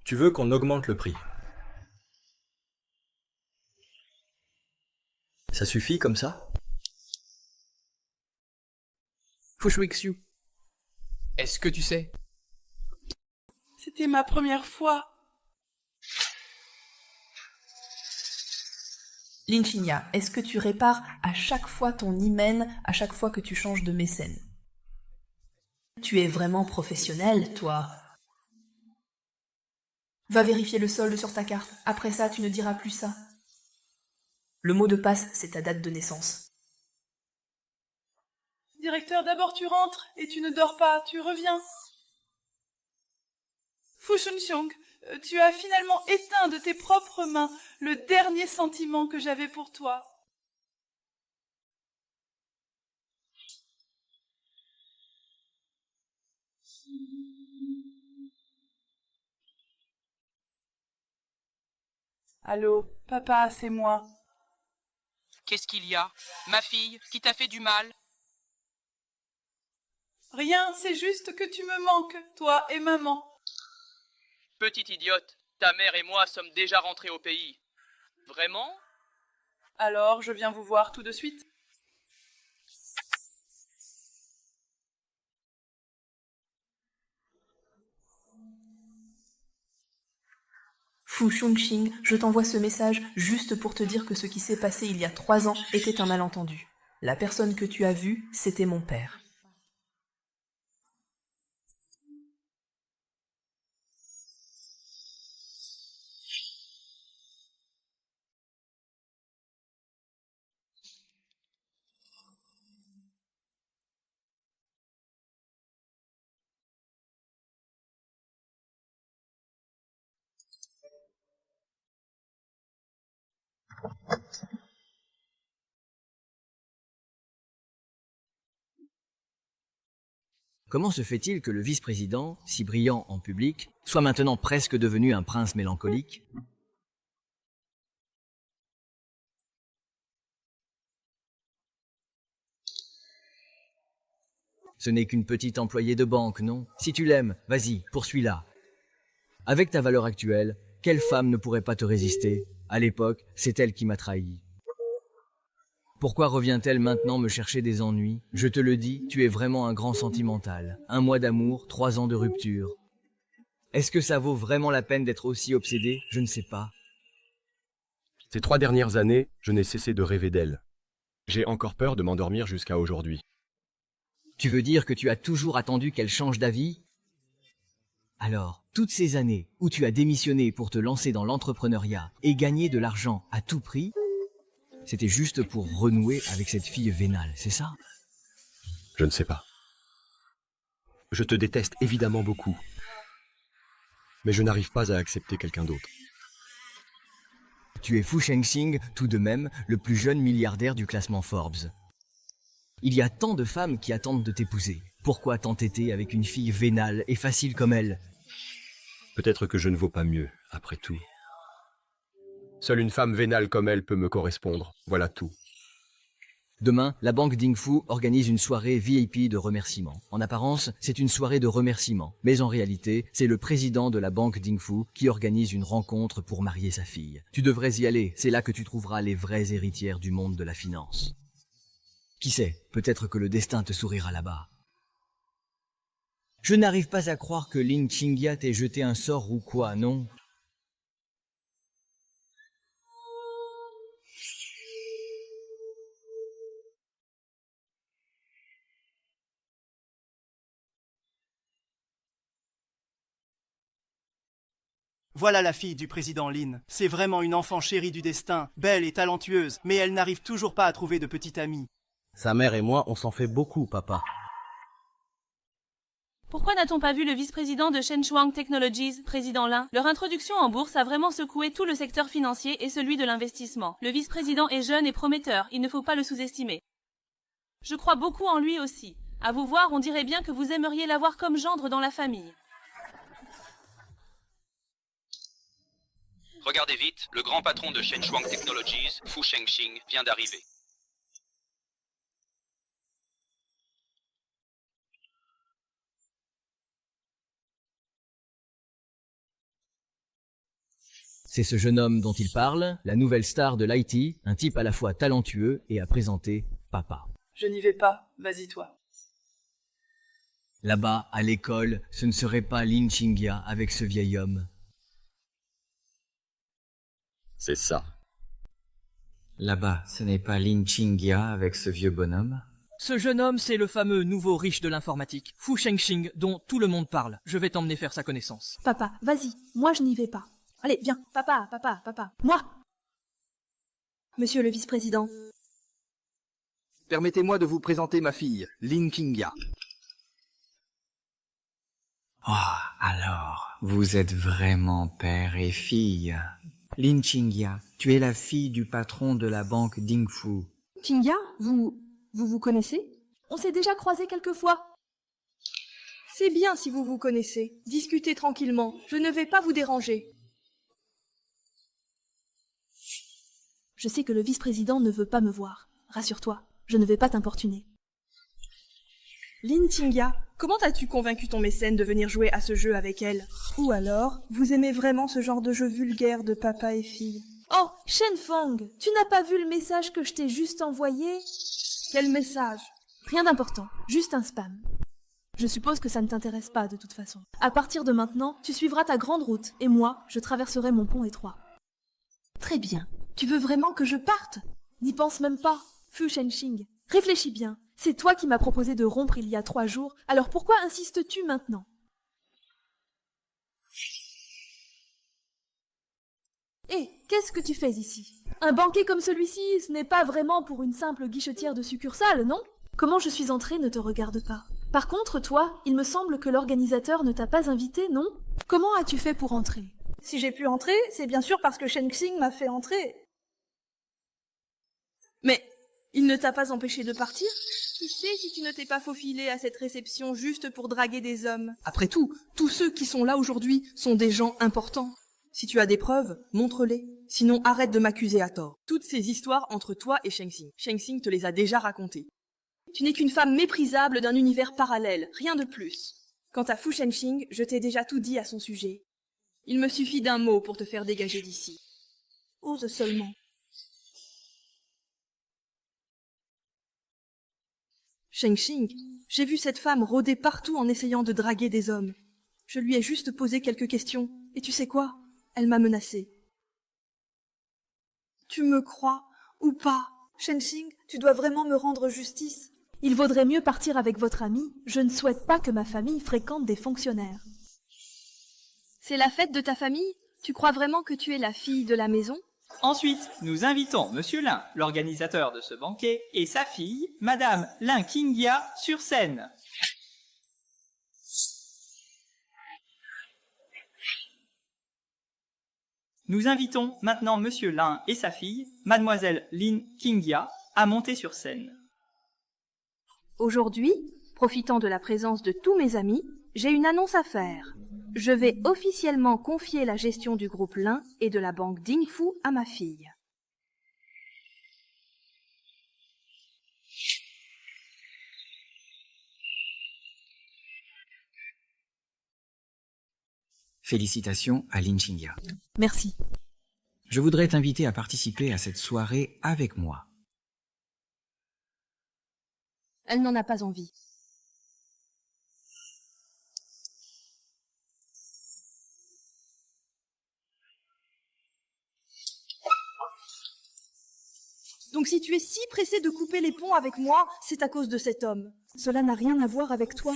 Tu veux qu'on augmente le prix. Ça suffit comme ça? Fu Shuixiu. Est-ce que tu sais? C'était ma première fois. Lin Qingya, est-ce que tu répares à chaque fois ton hymen, à chaque fois que tu changes de mécène? Tu es vraiment professionnel, toi. Va vérifier le solde sur ta carte. Après ça, tu ne diras plus ça. Le mot de passe, c'est ta date de naissance. Directeur, d'abord tu rentres et tu ne dors pas, tu reviens. Fu Shunxiong, tu as finalement éteint de tes propres mains le dernier sentiment que j'avais pour toi. Allô, papa, c'est moi. Qu'est-ce qu'il y a? Ma fille, qui t'a fait du mal? Rien, c'est juste que tu me manques, toi et maman. Petite idiote, ta mère et moi sommes déjà rentrés au pays. Vraiment? Alors, je viens vous voir tout de suite. Fu Shengxing, je t'envoie ce message juste pour te dire que ce qui s'est passé il y a 3 ans était un malentendu. La personne que tu as vue, c'était mon père. Comment se fait-il que le vice-président, si brillant en public, soit maintenant presque devenu un prince mélancolique? Ce n'est qu'une petite employée de banque, non? Si tu l'aimes, vas-y, poursuis-la. Avec ta valeur actuelle, quelle femme ne pourrait pas te résister? À l'époque, c'est elle qui m'a trahi. Pourquoi revient-elle maintenant me chercher des ennuis? Je te le dis, tu es vraiment un grand sentimental. 1 mois d'amour, 3 ans de rupture. Est-ce que ça vaut vraiment la peine d'être aussi obsédé? Je ne sais pas. Ces 3 dernières années, je n'ai cessé de rêver d'elle. J'ai encore peur de m'endormir jusqu'à aujourd'hui. Tu veux dire que tu as toujours attendu qu'elle change d'avis? Alors, toutes ces années où tu as démissionné pour te lancer dans l'entrepreneuriat et gagner de l'argent à tout prix, c'était juste pour renouer avec cette fille vénale, c'est ça? Je ne sais pas. Je te déteste évidemment beaucoup. Mais je n'arrive pas à accepter quelqu'un d'autre. Tu es Fu Shengxing, tout de même, le plus jeune milliardaire du classement Forbes. Il y a tant de femmes qui attendent de t'épouser. Pourquoi t'entêter avec une fille vénale et facile comme elle? Peut-être que je ne vaux pas mieux, après tout. Seule une femme vénale comme elle peut me correspondre, voilà tout. Demain, la banque Dingfu organise une soirée VIP de remerciements. En apparence, c'est une soirée de remerciements, mais en réalité, c'est le président de la banque Dingfu qui organise une rencontre pour marier sa fille. Tu devrais y aller, c'est là que tu trouveras les vraies héritières du monde de la finance. Qui sait, peut-être que le destin te sourira là-bas. Je n'arrive pas à croire que Lin Qingya t'ait jeté un sort ou quoi, non? Voilà la fille du président Lin. C'est vraiment une enfant chérie du destin, belle et talentueuse, mais elle n'arrive toujours pas à trouver de petite amie. Sa mère et moi, on s'en fait beaucoup, papa. Pourquoi n'a-t-on pas vu le vice-président de Shenchuang Technologies, président Lin? Leur introduction en bourse a vraiment secoué tout le secteur financier et celui de l'investissement. Le vice-président est jeune et prometteur, il ne faut pas le sous-estimer. Je crois beaucoup en lui aussi. À vous voir, on dirait bien que vous aimeriez l'avoir comme gendre dans la famille. Regardez vite, le grand patron de Shenchuang Technologies, Fu Shengxing, vient d'arriver. C'est ce jeune homme dont il parle, la nouvelle star de l'IT, un type à la fois talentueux et à présenter papa. Je n'y vais pas, vas-y toi. Là-bas, à l'école, ce ne serait pas Lin Qingya avec ce vieil homme. C'est ça. Là-bas, ce n'est pas Lin Qingya avec ce vieux bonhomme? Ce jeune homme, c'est le fameux nouveau riche de l'informatique, Fu Shengxing, dont tout le monde parle. Je vais t'emmener faire sa connaissance. Papa, vas-y, moi je n'y vais pas. Allez, viens, papa, moi! Monsieur le vice-président. Permettez-moi de vous présenter ma fille, Lin Qingya. Oh, alors, vous êtes vraiment père et fille. Lin Qingya, tu es la fille du patron de la banque Dingfu. Qingya, vous connaissez? On s'est déjà croisés quelques fois. C'est bien si vous vous connaissez. Discutez tranquillement, je ne vais pas vous déranger. Je sais que le vice-président ne veut pas me voir. Rassure-toi, je ne vais pas t'importuner. Lin Qingya, comment as-tu convaincu ton mécène de venir jouer à ce jeu avec elle? Ou alors, vous aimez vraiment ce genre de jeu vulgaire de papa et fille? Oh, Shenfeng, tu n'as pas vu le message que je t'ai juste envoyé? Quel message? Rien d'important, juste un spam. Je suppose que ça ne t'intéresse pas de toute façon. À partir de maintenant, tu suivras ta grande route, et moi, je traverserai mon pont étroit. Très bien. Tu veux vraiment que je parte? N'y pense même pas, Fu Shenxing. Réfléchis bien. C'est toi qui m'as proposé de rompre il y a 3 jours, alors pourquoi insistes-tu maintenant? Hé, qu'est-ce que tu fais ici? Un banquet comme celui-ci, ce n'est pas vraiment pour une simple guichetière de succursale, non? Comment je suis entrée ne te regarde pas. Par contre, toi, il me semble que l'organisateur ne t'a pas invité, non? Comment as-tu fait pour entrer? Si j'ai pu entrer, c'est bien sûr parce que Shen Xing m'a fait entrer. Mais il ne t'a pas empêché de partir? Qui sait si tu ne t'es pas faufilé à cette réception juste pour draguer des hommes? Après tout, tous ceux qui sont là aujourd'hui sont des gens importants. Si tu as des preuves, montre-les. Sinon, arrête de m'accuser à tort. Toutes ces histoires entre toi et Sheng Xing. Sheng Xing te les a déjà racontées. Tu n'es qu'une femme méprisable d'un univers parallèle, rien de plus. Quant à Fu Shenxing, je t'ai déjà tout dit à son sujet. Il me suffit d'un mot pour te faire dégager d'ici. Ose seulement. Shenxing, j'ai vu cette femme rôder partout en essayant de draguer des hommes. Je lui ai juste posé quelques questions, et tu sais quoi? Elle m'a menacée. Tu me crois ou pas? Shenxing, tu dois vraiment me rendre justice. Il vaudrait mieux partir avec votre ami. Je ne souhaite pas que ma famille fréquente des fonctionnaires. C'est la fête de ta famille? Tu crois vraiment que tu es la fille de la maison? Ensuite, nous invitons Monsieur Lin, l'organisateur de ce banquet, et sa fille, Madame Lin Qingya, sur scène. Nous invitons maintenant Monsieur Lin et sa fille, Mademoiselle Lin Qingya, à monter sur scène. Aujourd'hui, profitant de la présence de tous mes amis, j'ai une annonce à faire. Je vais officiellement confier la gestion du groupe Lin et de la banque Dingfu à ma fille. Félicitations à Lin Qingya. Merci. Je voudrais t'inviter à participer à cette soirée avec moi. Elle n'en a pas envie. Donc si tu es si pressé de couper les ponts avec moi, c'est à cause de cet homme. Cela n'a rien à voir avec toi.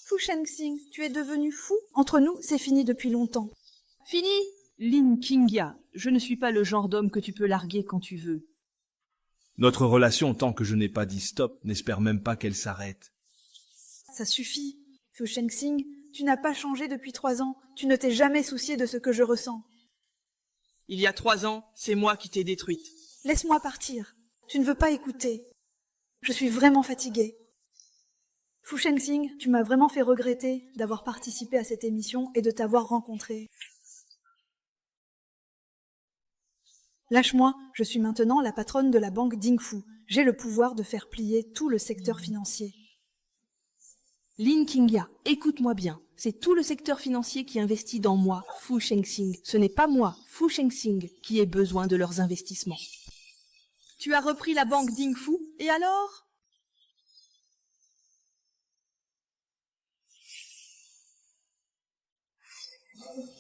Fu Shenxing, tu es devenu fou? Entre nous, c'est fini depuis longtemps. Fini? Lin Qingya, je ne suis pas le genre d'homme que tu peux larguer quand tu veux. Notre relation, tant que je n'ai pas dit stop, n'espère même pas qu'elle s'arrête. Ça suffit. Fu Shenxing, tu n'as pas changé depuis 3 ans. Tu ne t'es jamais soucié de ce que je ressens. Il y a 3 ans, c'est moi qui t'ai détruite. Laisse-moi partir. Tu ne veux pas écouter. Je suis vraiment fatiguée. Fu Shenxing, tu m'as vraiment fait regretter d'avoir participé à cette émission et de t'avoir rencontré. Lâche-moi, je suis maintenant la patronne de la banque Dingfu. J'ai le pouvoir de faire plier tout le secteur financier. Lin Qingya, écoute-moi bien. C'est tout le secteur financier qui investit dans moi, Fu Shenxing. Ce n'est pas moi, Fu Shenxing, qui ai besoin de leurs investissements. Tu as repris la banque Dingfu, et alors?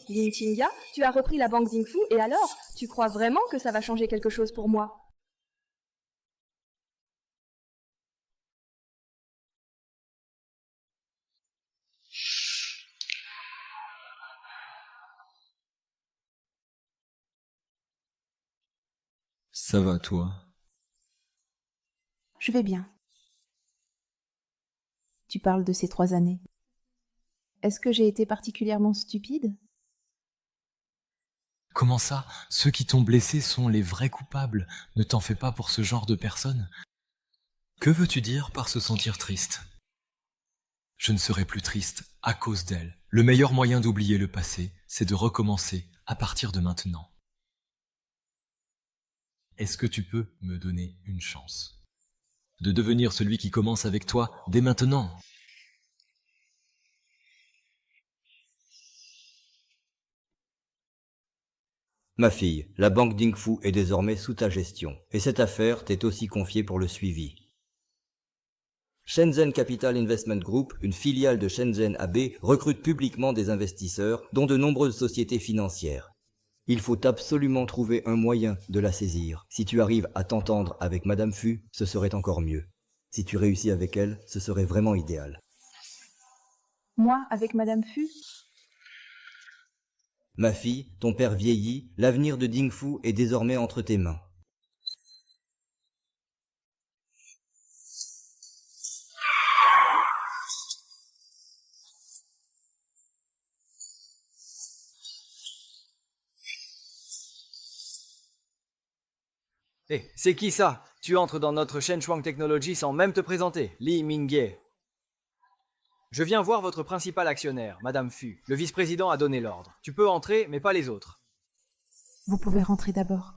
Lin Qingya, tu as repris la banque Dingfu, et alors? Tu crois vraiment que ça va changer quelque chose pour moi? Ça va, toi? Je vais bien. Tu parles de ces 3 années. Est-ce que j'ai été particulièrement stupide? Comment ça? Ceux qui t'ont blessé sont les vrais coupables. Ne t'en fais pas pour ce genre de personnes. Que veux-tu dire par se sentir triste? Je ne serai plus triste à cause d'elle. Le meilleur moyen d'oublier le passé, c'est de recommencer à partir de maintenant. Est-ce que tu peux me donner une chance de devenir celui qui commence avec toi dès maintenant? Ma fille, la banque Dingfu est désormais sous ta gestion, et cette affaire t'est aussi confiée pour le suivi. Shenzhen Capital Investment Group, une filiale de Shenzhen AB, recrute publiquement des investisseurs, dont de nombreuses sociétés financières. Il faut absolument trouver un moyen de la saisir. Si tu arrives à t'entendre avec Madame Fu, ce serait encore mieux. Si tu réussis avec elle, ce serait vraiment idéal. Moi, avec Madame Fu? Ma fille, ton père vieillit, l'avenir de Dingfu est désormais entre tes mains. Hé, c'est qui ça? Tu entres dans notre Shenchuang Technologies sans même te présenter, Li Mingye. Je viens voir votre principal actionnaire, Madame Fu. Le vice-président a donné l'ordre. Tu peux entrer, mais pas les autres. Vous pouvez rentrer d'abord.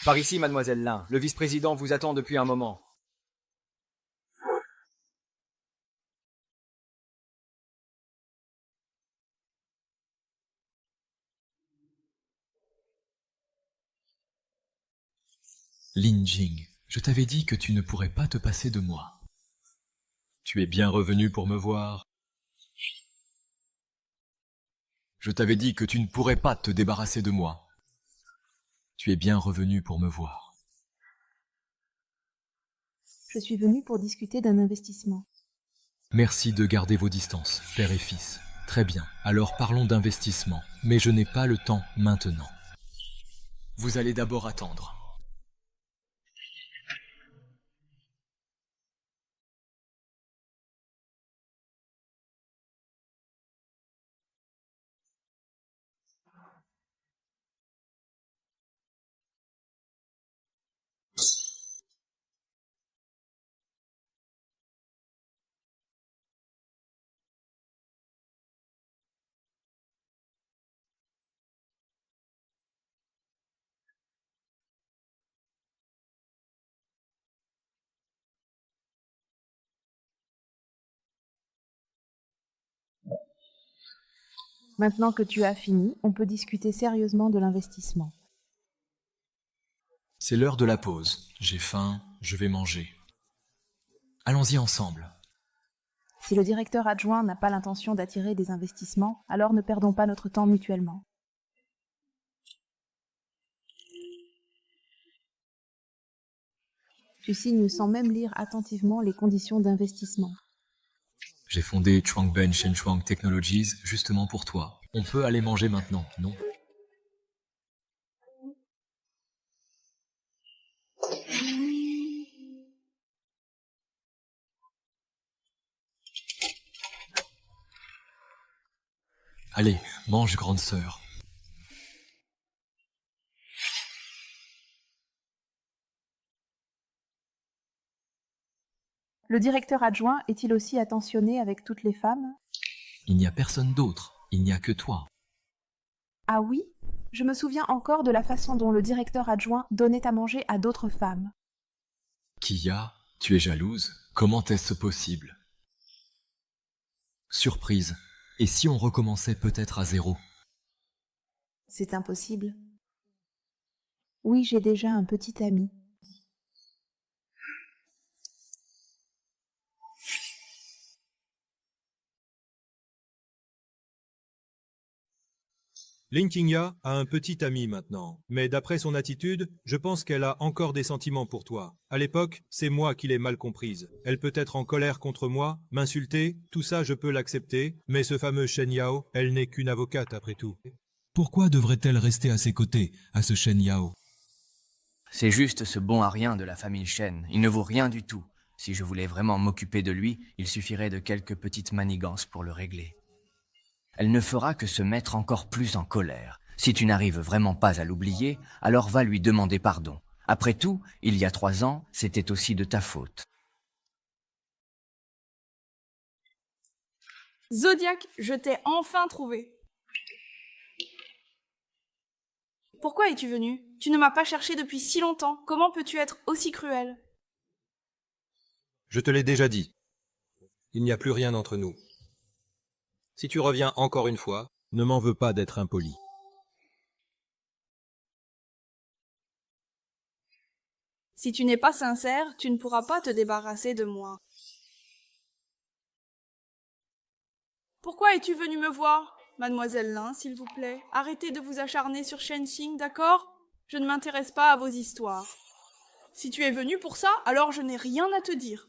Par ici, Mademoiselle Lin. Le vice-président vous attend depuis un moment. Lin Jing, je t'avais dit que tu ne pourrais pas te passer de moi. Tu es bien revenu pour me voir. Je t'avais dit que tu ne pourrais pas te débarrasser de moi. Tu es bien revenu pour me voir. Je suis venue pour discuter d'un investissement. Merci de garder vos distances, père et fils. Très bien, alors parlons d'investissement. Mais je n'ai pas le temps maintenant. Vous allez d'abord attendre. Maintenant que tu as fini, on peut discuter sérieusement de l'investissement. C'est l'heure de la pause. J'ai faim, je vais manger. Allons-y ensemble. Si le directeur adjoint n'a pas l'intention d'attirer des investissements, alors ne perdons pas notre temps mutuellement. Tu signes sans même lire attentivement les conditions d'investissement. J'ai fondé Chuangben Shenchuang Technologies justement pour toi. On peut aller manger maintenant, non? Allez, mange, grande sœur. Le directeur adjoint est-il aussi attentionné avec toutes les femmes? Il n'y a personne d'autre, il n'y a que toi. Ah oui? Je me souviens encore de la façon dont le directeur adjoint donnait à manger à d'autres femmes. Kia, tu es jalouse? Comment est-ce possible? Surprise. Et si on recommençait peut-être à zéro? C'est impossible. Oui, j'ai déjà un petit ami. Lin Qingya a un petit ami maintenant, mais d'après son attitude, je pense qu'elle a encore des sentiments pour toi. À l'époque, c'est moi qui l'ai mal comprise. Elle peut être en colère contre moi, m'insulter, tout ça je peux l'accepter, mais ce fameux Shen Yao, elle n'est qu'une avocate après tout. Pourquoi devrait-elle rester à ses côtés, à ce Shen Yao? C'est juste ce bon à rien de la famille Shen, il ne vaut rien du tout. Si je voulais vraiment m'occuper de lui, il suffirait de quelques petites manigances pour le régler. Elle ne fera que se mettre encore plus en colère. Si tu n'arrives vraiment pas à l'oublier, alors va lui demander pardon. Après tout, il y a 3 ans, c'était aussi de ta faute. Zodiac, je t'ai enfin trouvé. Pourquoi es-tu venu? Tu ne m'as pas cherché depuis si longtemps. Comment peux-tu être aussi cruel? Je te l'ai déjà dit. Il n'y a plus rien entre nous. Si tu reviens encore une fois, ne m'en veux pas d'être impoli. Si tu n'es pas sincère, tu ne pourras pas te débarrasser de moi. Pourquoi es-tu venu me voir? Mademoiselle Lin, s'il vous plaît, arrêtez de vous acharner sur Shenxing, d'accord? Je ne m'intéresse pas à vos histoires. Si tu es venu pour ça, alors je n'ai rien à te dire.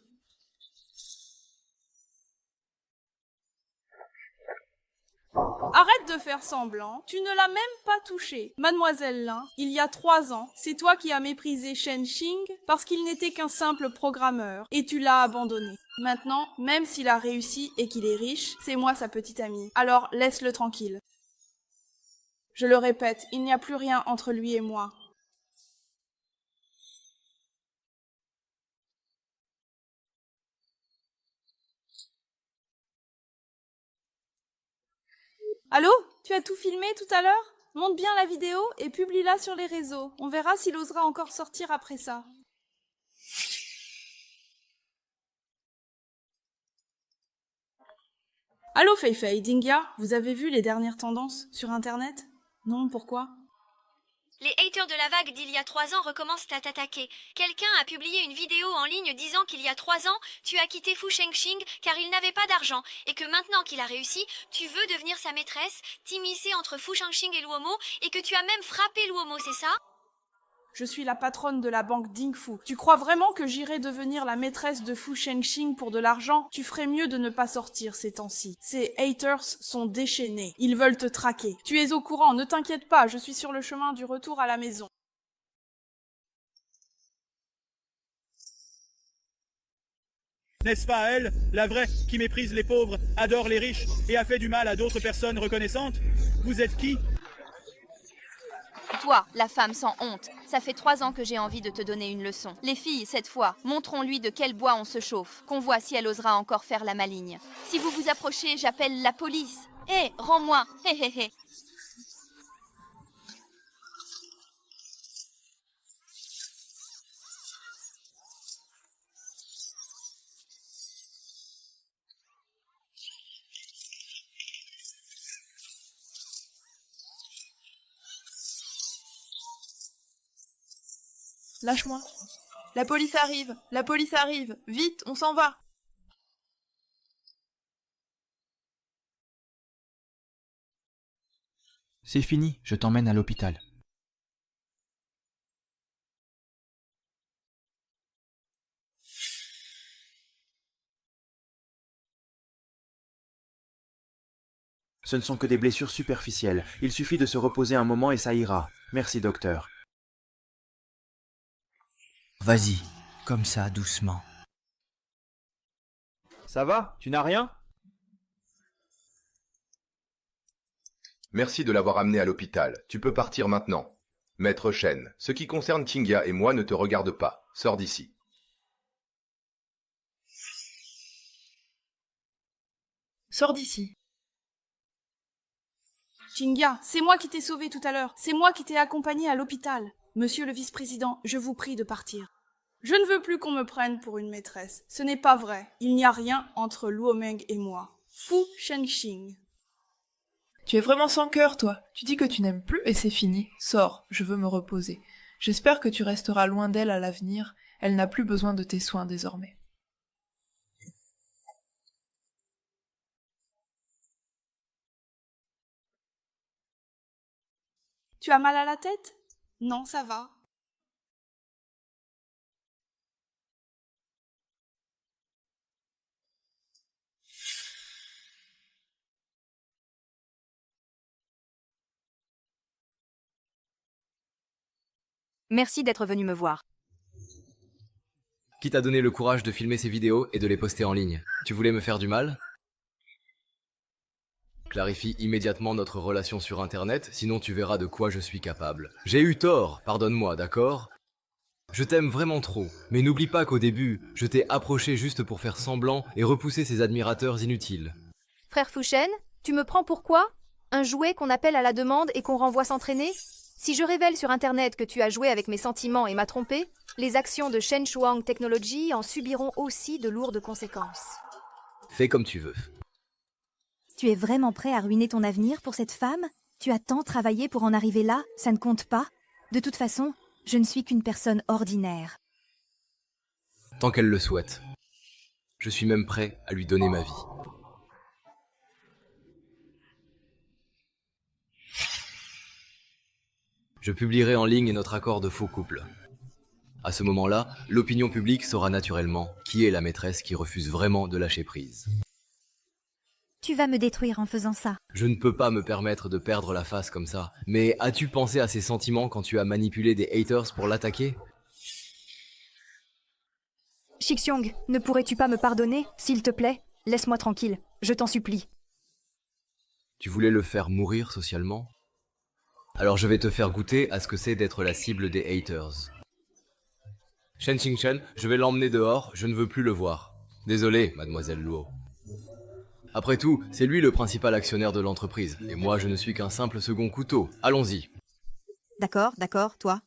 Arrête de faire semblant, tu ne l'as même pas touché. Mademoiselle Lin, il y a 3 ans, c'est toi qui as méprisé Shen Xing parce qu'il n'était qu'un simple programmeur, et tu l'as abandonné. Maintenant, même s'il a réussi et qu'il est riche, c'est moi sa petite amie. Alors laisse-le tranquille. Je le répète, il n'y a plus rien entre lui et moi. Allô? Tu as tout filmé tout à l'heure? Monte bien la vidéo et publie-la sur les réseaux. On verra s'il osera encore sortir après ça. Allô Fei Fei, Dingya, vous avez vu les dernières tendances sur Internet? Non, pourquoi? Les haters de la vague d'il y a 3 ans recommencent à t'attaquer. Quelqu'un a publié une vidéo en ligne disant qu'il y a 3 ans, tu as quitté Fu Shengxing car il n'avait pas d'argent et que maintenant qu'il a réussi, tu veux devenir sa maîtresse, t'immiscer entre Fu Shengxing et Luomo et que tu as même frappé Luomo, c'est ça? Je suis la patronne de la banque Dingfu. Tu crois vraiment que j'irai devenir la maîtresse de Fu Shengxing pour de l'argent? Tu ferais mieux de ne pas sortir ces temps-ci. Ces haters sont déchaînés. Ils veulent te traquer. Tu es au courant, ne t'inquiète pas, je suis sur le chemin du retour à la maison. N'est-ce pas elle, la vraie, qui méprise les pauvres, adore les riches et a fait du mal à d'autres personnes reconnaissantes? Vous êtes qui? Toi, la femme sans honte, ça fait 3 ans que j'ai envie de te donner une leçon. Les filles, cette fois, montrons-lui de quel bois on se chauffe, qu'on voit si elle osera encore faire la maligne. Si vous vous approchez, j'appelle la police. Hé, rends-moi, hé hé hé. Lâche-moi. La police arrive. La police arrive. Vite, on s'en va. C'est fini, je t'emmène à l'hôpital. Ce ne sont que des blessures superficielles. Il suffit de se reposer un moment et ça ira. Merci, docteur. Vas-y, comme ça, doucement. Ça va? Tu n'as rien? Merci de l'avoir amené à l'hôpital. Tu peux partir maintenant. Maître Shen, ce qui concerne Qingya et moi ne te regarde pas. Sors d'ici. Sors d'ici. Qingya, c'est moi qui t'ai sauvé tout à l'heure. C'est moi qui t'ai accompagné à l'hôpital. Monsieur le vice-président, je vous prie de partir. Je ne veux plus qu'on me prenne pour une maîtresse. Ce n'est pas vrai. Il n'y a rien entre Luomeng et moi. Fu Shengxing. Tu es vraiment sans cœur, toi. Tu dis que tu n'aimes plus et c'est fini. Sors, je veux me reposer. J'espère que tu resteras loin d'elle à l'avenir. Elle n'a plus besoin de tes soins désormais. Tu as mal à la tête? Non, ça va. Merci d'être venu me voir. Qui t'a donné le courage de filmer ces vidéos et de les poster en ligne? Tu voulais me faire du mal? Clarifie immédiatement notre relation sur Internet, sinon tu verras de quoi je suis capable. J'ai eu tort, pardonne-moi, d'accord? Je t'aime vraiment trop, mais n'oublie pas qu'au début, je t'ai approché juste pour faire semblant et repousser ces admirateurs inutiles. Frère Fuchen, tu me prends pour quoi? Un jouet qu'on appelle à la demande et qu'on renvoie s'entraîner? Si je révèle sur Internet que tu as joué avec mes sentiments et m'as trompé, les actions de Shen Shuang Technology en subiront aussi de lourdes conséquences. Fais comme tu veux. Tu es vraiment prêt à ruiner ton avenir pour cette femme? Tu as tant travaillé pour en arriver là, ça ne compte pas? De toute façon, je ne suis qu'une personne ordinaire. Tant qu'elle le souhaite. Je suis même prêt à lui donner ma vie. Je publierai en ligne notre accord de faux couple. À ce moment-là, l'opinion publique saura naturellement qui est la maîtresse qui refuse vraiment de lâcher prise. Tu vas me détruire en faisant ça. Je ne peux pas me permettre de perdre la face comme ça. Mais as-tu pensé à ses sentiments quand tu as manipulé des haters pour l'attaquer? Shixiong, ne pourrais-tu pas me pardonner? S'il te plaît, laisse-moi tranquille, je t'en supplie. Tu voulais le faire mourir socialement? Alors je vais te faire goûter à ce que c'est d'être la cible des haters. Shen Xingchen, je vais l'emmener dehors, je ne veux plus le voir. Désolé, mademoiselle Luo. Après tout, c'est lui le principal actionnaire de l'entreprise, et moi je ne suis qu'un simple second couteau. Allons-y. D'accord, toi.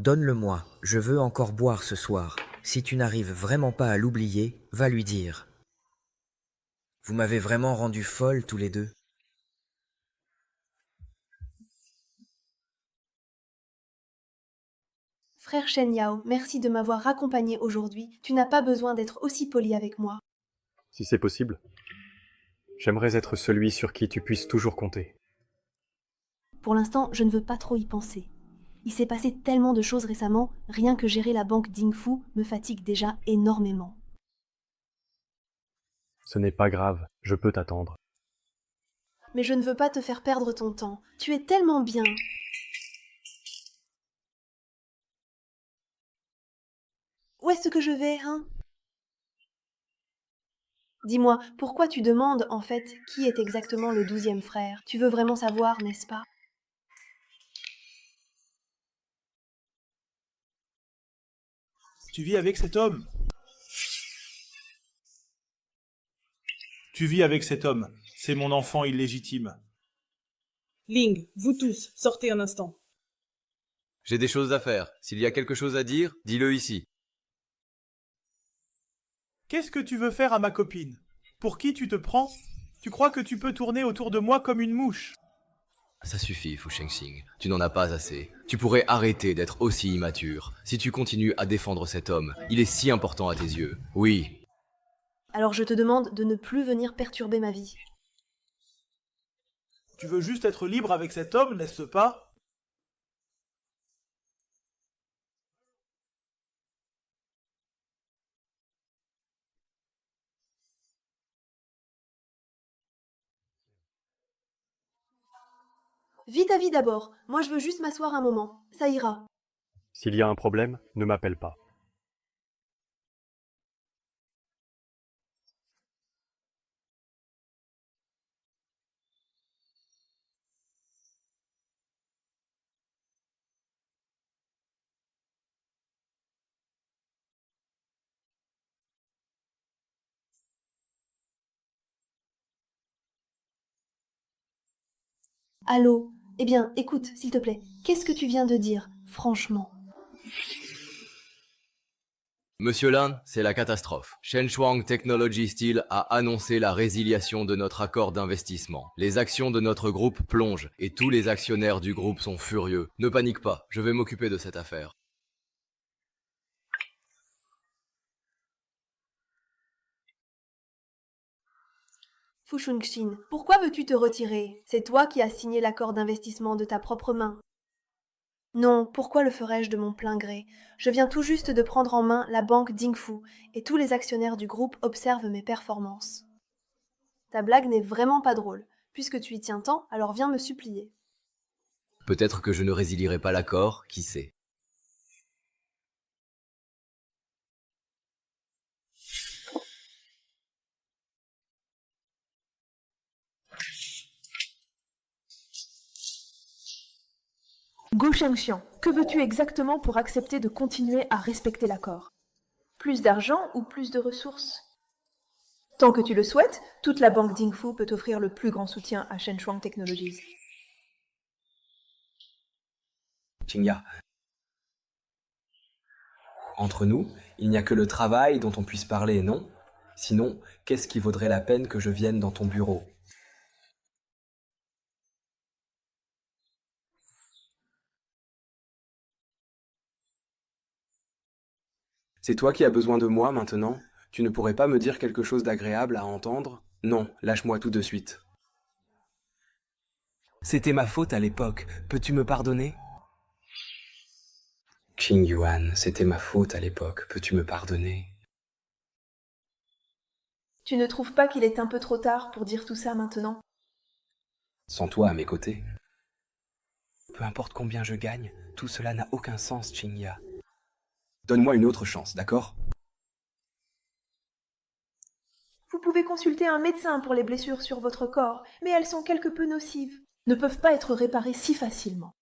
Donne-le-moi, je veux encore boire ce soir. Si tu n'arrives vraiment pas à l'oublier, va lui dire. Vous m'avez vraiment rendu folle tous les deux. Frère Shen Yao, merci de m'avoir accompagné aujourd'hui. Tu n'as pas besoin d'être aussi poli avec moi. Si c'est possible, j'aimerais être celui sur qui tu puisses toujours compter. Pour l'instant, je ne veux pas trop y penser. Il s'est passé tellement de choses récemment, rien que gérer la banque Dingfu me fatigue déjà énormément. Ce n'est pas grave, je peux t'attendre. Mais je ne veux pas te faire perdre ton temps. Tu es tellement bien. Où est-ce que je vais, hein? Dis-moi, pourquoi tu demandes, en fait, qui est exactement le 12e frère? Tu veux vraiment savoir, n'est-ce pas? Tu vis avec cet homme. Tu vis avec cet homme. C'est mon enfant illégitime. Ling, vous tous, sortez un instant. J'ai des choses à faire. S'il y a quelque chose à dire, dis-le ici. Qu'est-ce que tu veux faire à ma copine? Pour qui tu te prends? Tu crois que tu peux tourner autour de moi comme une mouche? Ça suffit, Fu Shengxing. Tu n'en as pas assez. Tu pourrais arrêter d'être aussi immature. Si tu continues à défendre cet homme, il est si important à tes yeux. Oui. Alors je te demande de ne plus venir perturber ma vie. Tu veux juste être libre avec cet homme, n'est-ce pas? Vis ta vie d'abord. Moi je veux juste m'asseoir un moment. Ça ira. S'il y a un problème, ne m'appelle pas. Allô? Eh bien, écoute, s'il te plaît. Qu'est-ce que tu viens de dire, franchement? Monsieur Lin, c'est la catastrophe. Shen Shuang Technology Steel a annoncé la résiliation de notre accord d'investissement. Les actions de notre groupe plongent et tous les actionnaires du groupe sont furieux. Ne panique pas, je vais m'occuper de cette affaire. Fu Shunxin, pourquoi veux-tu te retirer? C'est toi qui as signé l'accord d'investissement de ta propre main. Non, pourquoi le ferais-je de mon plein gré? Je viens tout juste de prendre en main la banque Dingfu, et tous les actionnaires du groupe observent mes performances. Ta blague n'est vraiment pas drôle. Puisque tu y tiens tant, alors viens me supplier. Peut-être que je ne résilierai pas l'accord, qui sait. Go Shengxian, que veux-tu exactement pour accepter de continuer à respecter l'accord? Plus d'argent ou plus de ressources? Tant que tu le souhaites, toute la banque Dingfu peut offrir le plus grand soutien à Shenchuang Technologies. Qingya. Entre nous, il n'y a que le travail dont on puisse parler, non? Sinon, qu'est-ce qui vaudrait la peine que je vienne dans ton bureau? C'est toi qui as besoin de moi maintenant? Tu ne pourrais pas me dire quelque chose d'agréable à entendre? Non, lâche-moi tout de suite. C'était ma faute à l'époque. Peux-tu me pardonner? Qing Yuan, c'était ma faute à l'époque. Peux-tu me pardonner? Tu ne trouves pas qu'il est un peu trop tard pour dire tout ça maintenant? Sans toi à mes côtés. Peu importe combien je gagne, tout cela n'a aucun sens, Qingya. Donne-moi une autre chance, d'accord? Vous pouvez consulter un médecin pour les blessures sur votre corps, mais elles sont quelque peu nocives, ne peuvent pas être réparées si facilement.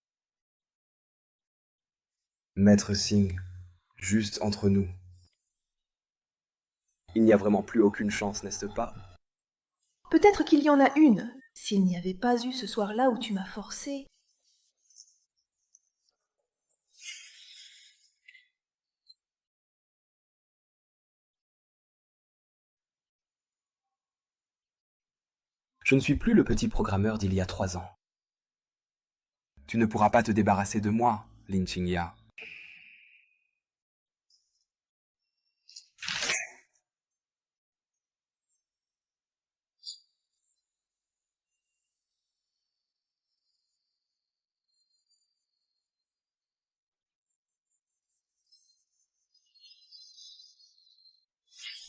Maître Singh, juste entre nous. Il n'y a vraiment plus aucune chance, n'est-ce pas? Peut-être qu'il y en a une, s'il n'y avait pas eu ce soir-là où tu m'as forcé. Je ne suis plus le petit programmeur d'il y a 3 ans. Tu ne pourras pas te débarrasser de moi, Lin Qingya.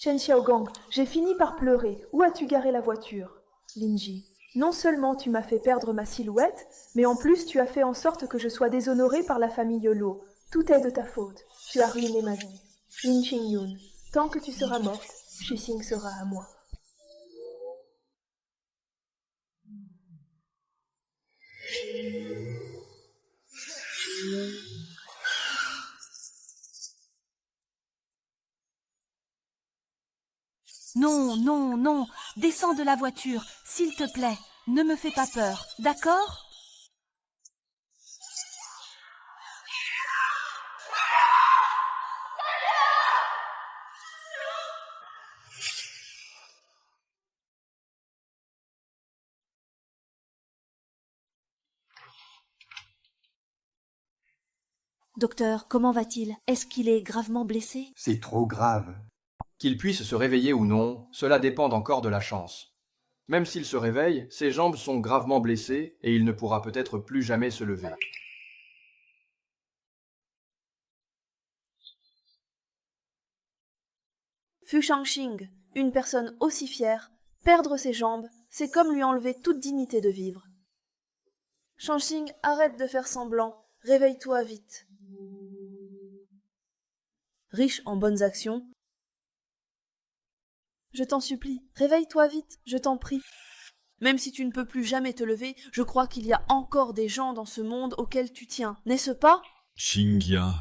Chen Xiaogang, j'ai fini par pleurer. Où as-tu garé la voiture? Linji, non seulement tu m'as fait perdre ma silhouette, mais en plus tu as fait en sorte que je sois déshonorée par la famille Yolo. Tout est de ta faute. Tu as ruiné ma vie. Lin Qingyun, tant que tu seras morte, Xing sera à moi. Non, non, non, descends de la voiture, s'il te plaît, ne me fais pas peur, d'accord? Docteur, comment va-t-il? Est-ce qu'il est gravement blessé? C'est trop grave. Qu'il puisse se réveiller ou non, cela dépend encore de la chance. Même s'il se réveille, ses jambes sont gravement blessées et il ne pourra peut-être plus jamais se lever. Fu Shangxing, une personne aussi fière, perdre ses jambes, c'est comme lui enlever toute dignité de vivre. Shangxing, arrête de faire semblant, réveille-toi vite. Riche en bonnes actions, je t'en supplie, réveille-toi vite, je t'en prie. Même si tu ne peux plus jamais te lever, je crois qu'il y a encore des gens dans ce monde auxquels tu tiens, n'est-ce pas? Qingya,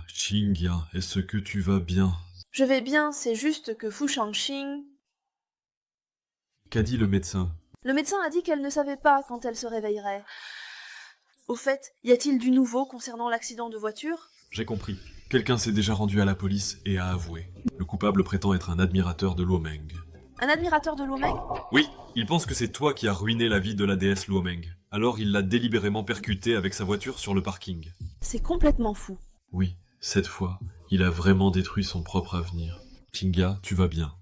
est-ce que tu vas bien? Je vais bien, c'est juste que Fu Shangxing... Qu'a dit le médecin? Le médecin a dit qu'elle ne savait pas quand elle se réveillerait. Au fait, y a-t-il du nouveau concernant l'accident de voiture? J'ai compris. Quelqu'un s'est déjà rendu à la police et a avoué. Le coupable prétend être un admirateur de Luomeng. Un admirateur de Luomeng? Oui, il pense que c'est toi qui as ruiné la vie de la déesse Luomeng. Alors il l'a délibérément percuté avec sa voiture sur le parking. C'est complètement fou. Oui, cette fois, il a vraiment détruit son propre avenir. Qingya, tu vas bien.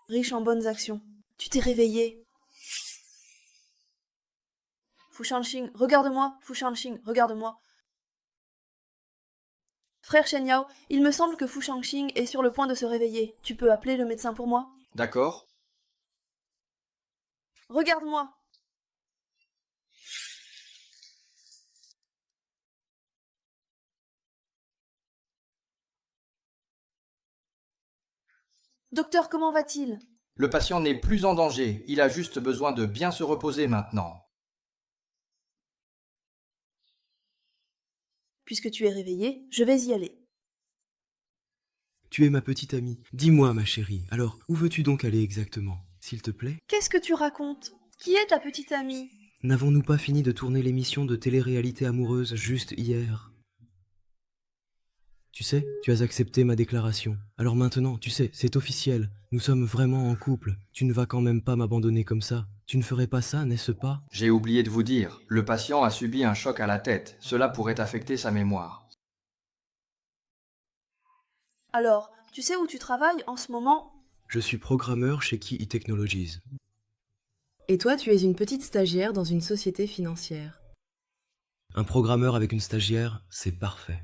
Riche en bonnes actions. Tu t'es réveillé. Fu Shangxing, regarde-moi. Fu Shangxing, regarde-moi. Frère Shen Yao, il me semble que Fu Shangxing est sur le point de se réveiller. Tu peux appeler le médecin pour moi? D'accord. Regarde-moi. Docteur, comment va-t-il? Le patient n'est plus en danger, il a juste besoin de bien se reposer maintenant. Puisque tu es réveillée, je vais y aller. Tu es ma petite amie. Dis-moi, ma chérie, alors où veux-tu donc aller exactement, s'il te plaît? Qu'est-ce que tu racontes? Qui est ta petite amie? N'avons-nous pas fini de tourner l'émission de télé-réalité amoureuse juste hier? Tu sais, tu as accepté ma déclaration. Alors maintenant, tu sais, c'est officiel. Nous sommes vraiment en couple. Tu ne vas quand même pas m'abandonner comme ça. Tu ne ferais pas ça, n'est-ce pas? J'ai oublié de vous dire, le patient a subi un choc à la tête. Cela pourrait affecter sa mémoire. Alors, tu sais où tu travailles en ce moment? Je suis programmeur chez Key Technologies. Et toi, tu es une petite stagiaire dans une société financière. Un programmeur avec une stagiaire, c'est parfait.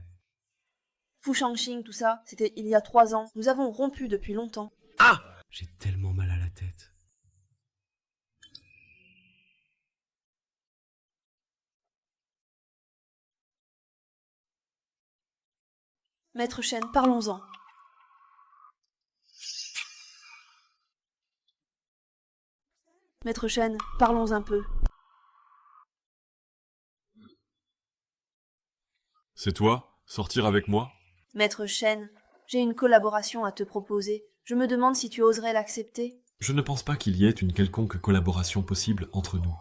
Fu Shangxing, tout ça, c'était il y a 3 ans. Nous avons rompu depuis longtemps. Ah! J'ai tellement mal à la tête. Maître Shen, parlons-en. Maître Shen, parlons un peu. C'est toi? Sortir avec moi? Maître Shen, j'ai une collaboration à te proposer. Je me demande si tu oserais l'accepter. Je ne pense pas qu'il y ait une quelconque collaboration possible entre nous.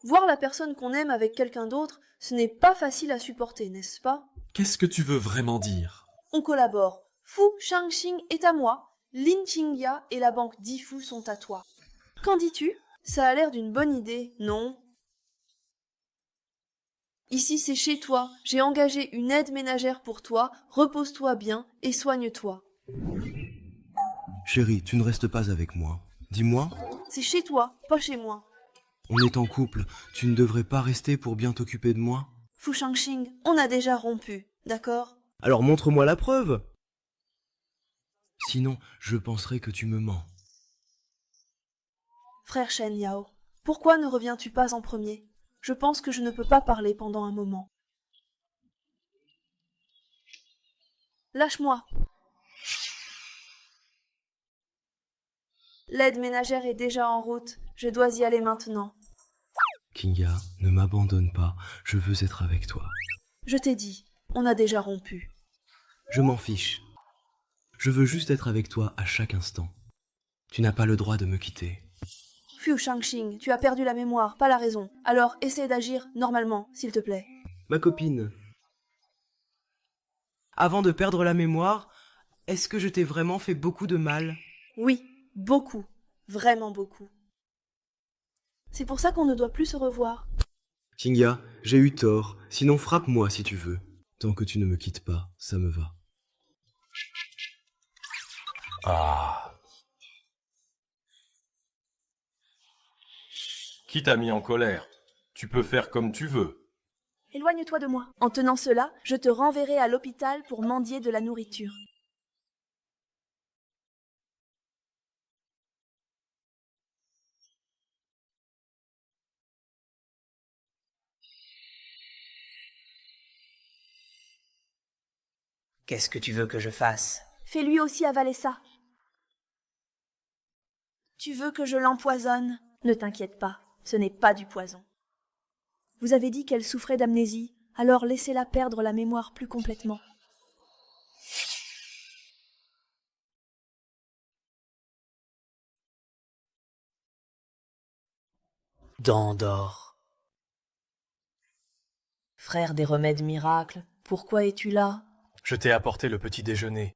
Voir la personne qu'on aime avec quelqu'un d'autre, ce n'est pas facile à supporter, n'est-ce pas? Qu'est-ce que tu veux vraiment dire? On collabore. Fu Shangxing est à moi. Lin Qingya et la banque Difu sont à toi. Qu'en dis-tu? Ça a l'air d'une bonne idée, non? Ici, c'est chez toi. J'ai engagé une aide ménagère pour toi. Repose-toi bien et soigne-toi. Chérie, tu ne restes pas avec moi. Dis-moi. C'est chez toi, pas chez moi. On est en couple. Tu ne devrais pas rester pour bien t'occuper de moi? Fu Shangxing, on a déjà rompu, d'accord? Alors montre-moi la preuve. Sinon, je penserai que tu me mens. Frère Shen Yao, pourquoi ne reviens-tu pas en premier? Je pense que je ne peux pas parler pendant un moment. Lâche-moi. L'aide ménagère est déjà en route. Je dois y aller maintenant. Kinga, ne m'abandonne pas. Je veux être avec toi. Je t'ai dit, on a déjà rompu. Je m'en fiche. Je veux juste être avec toi à chaque instant. Tu n'as pas le droit de me quitter. Fu Shangxing, tu as perdu la mémoire, pas la raison. Alors essaie d'agir normalement, s'il te plaît. Ma copine. Avant de perdre la mémoire, est-ce que je t'ai vraiment fait beaucoup de mal? Oui, beaucoup. Vraiment beaucoup. C'est pour ça qu'on ne doit plus se revoir. Kinga, j'ai eu tort. Sinon frappe-moi si tu veux. Tant que tu ne me quittes pas, ça me va. Ah. Qui t'a mis en colère? Tu peux faire comme tu veux. Éloigne-toi de moi. En tenant cela, je te renverrai à l'hôpital pour mendier de la nourriture. Qu'est-ce que tu veux que je fasse? Fais-lui aussi avaler ça. Tu veux que je l'empoisonne? Ne t'inquiète pas, ce n'est pas du poison. Vous avez dit qu'elle souffrait d'amnésie, alors laissez-la perdre la mémoire plus complètement. Dandor. Frère des remèdes miracles, pourquoi es-tu là? Je t'ai apporté le petit déjeuner.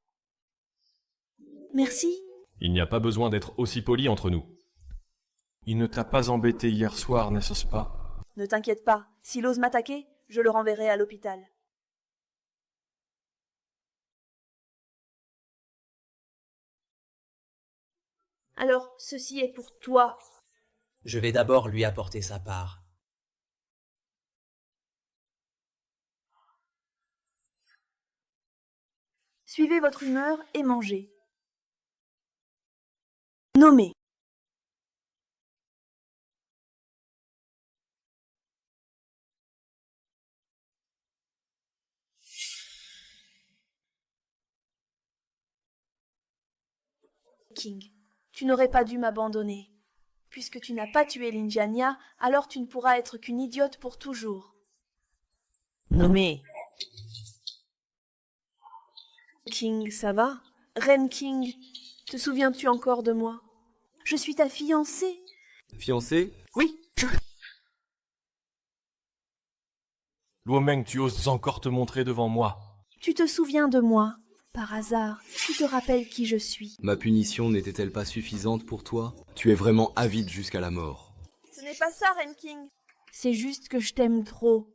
Merci. Il n'y a pas besoin d'être aussi poli entre nous. Il ne t'a pas embêté hier soir, n'est-ce pas? Ne t'inquiète pas, s'il ose m'attaquer, je le renverrai à l'hôpital. Alors, ceci est pour toi. Je vais d'abord lui apporter sa part. Suivez votre humeur et mangez. Nommez. King, tu n'aurais pas dû m'abandonner. Puisque tu n'as pas tué Linjania, alors tu ne pourras être qu'une idiote pour toujours. Nommé. King, ça va? Ren King, te souviens-tu encore de moi? Je suis ta fiancée. Fiancé? Oui, Luo Meng, tu oses encore te montrer devant moi. Tu te souviens de moi? Par hasard, tu te rappelles qui je suis? Ma punition n'était-elle pas suffisante pour toi? Tu es vraiment avide jusqu'à la mort. Ce n'est pas ça, Ren King. C'est juste que je t'aime trop.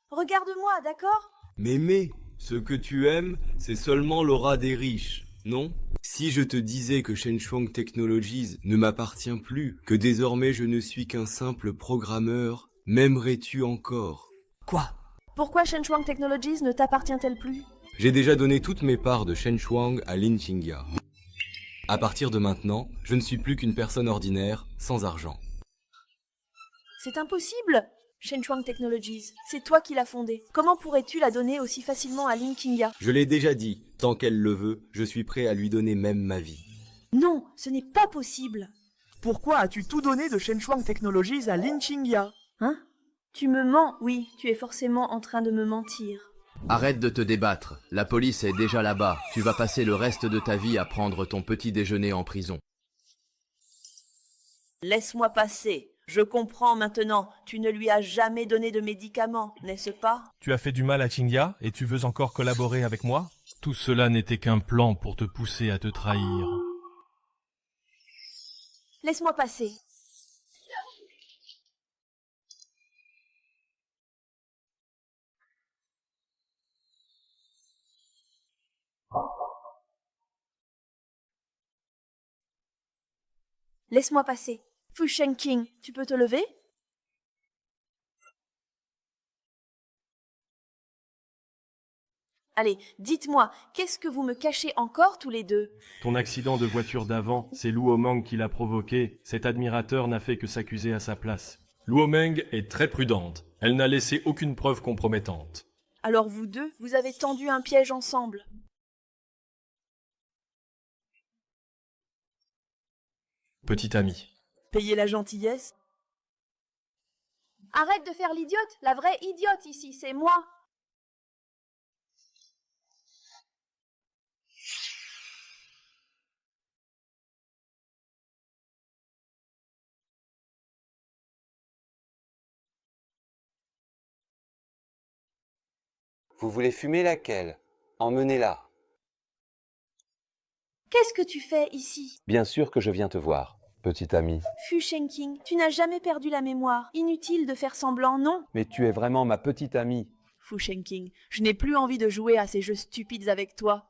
Regarde-moi, d'accord? Mais, ce que tu aimes, c'est seulement l'aura des riches, non? Si je te disais que Shenchuang Technologies ne m'appartient plus, que désormais je ne suis qu'un simple programmeur, m'aimerais-tu encore? Quoi? Pourquoi Shenchuang Technologies ne t'appartient-elle plus? J'ai déjà donné toutes mes parts de Shenchuang à Lin Qingya. À partir de maintenant, je ne suis plus qu'une personne ordinaire, sans argent. C'est impossible! Shenchuang Technologies, c'est toi qui l'as fondée. Comment pourrais-tu la donner aussi facilement à Lin Qingya? Je l'ai déjà dit, tant qu'elle le veut, je suis prêt à lui donner même ma vie. Non, ce n'est pas possible. Pourquoi as-tu tout donné de Shenchuang Technologies à Lin Qingya? Hein? Tu me mens? Oui, tu es forcément en train de me mentir. Arrête de te débattre, la police est déjà là-bas. Tu vas passer le reste de ta vie à prendre ton petit déjeuner en prison. Laisse-moi passer. Je comprends maintenant, tu ne lui as jamais donné de médicaments, n'est-ce pas? Tu as fait du mal à Qingya et tu veux encore collaborer avec moi? Tout cela n'était qu'un plan pour te pousser à te trahir. Laisse-moi passer. Laisse-moi passer. Fu Shengqing, tu peux te lever? Allez, dites-moi, qu'est-ce que vous me cachez encore tous les deux? Ton accident de voiture d'avant, c'est Luo Meng qui l'a provoqué. Cet admirateur n'a fait que s'accuser à sa place. Luo Meng est très prudente. Elle n'a laissé aucune preuve compromettante. Alors vous deux, vous avez tendu un piège ensemble. Petit ami. Payer la gentillesse? Arrête de faire l'idiote. La vraie idiote ici, c'est moi. Vous voulez fumer laquelle? Emmenez-la. Qu'est-ce que tu fais ici? Bien sûr que je viens te voir, petit ami. Fu Shengqing, tu n'as jamais perdu la mémoire. Inutile de faire semblant, non? Mais tu es vraiment ma petite amie. Fu Shengqing, je n'ai plus envie de jouer à ces jeux stupides avec toi.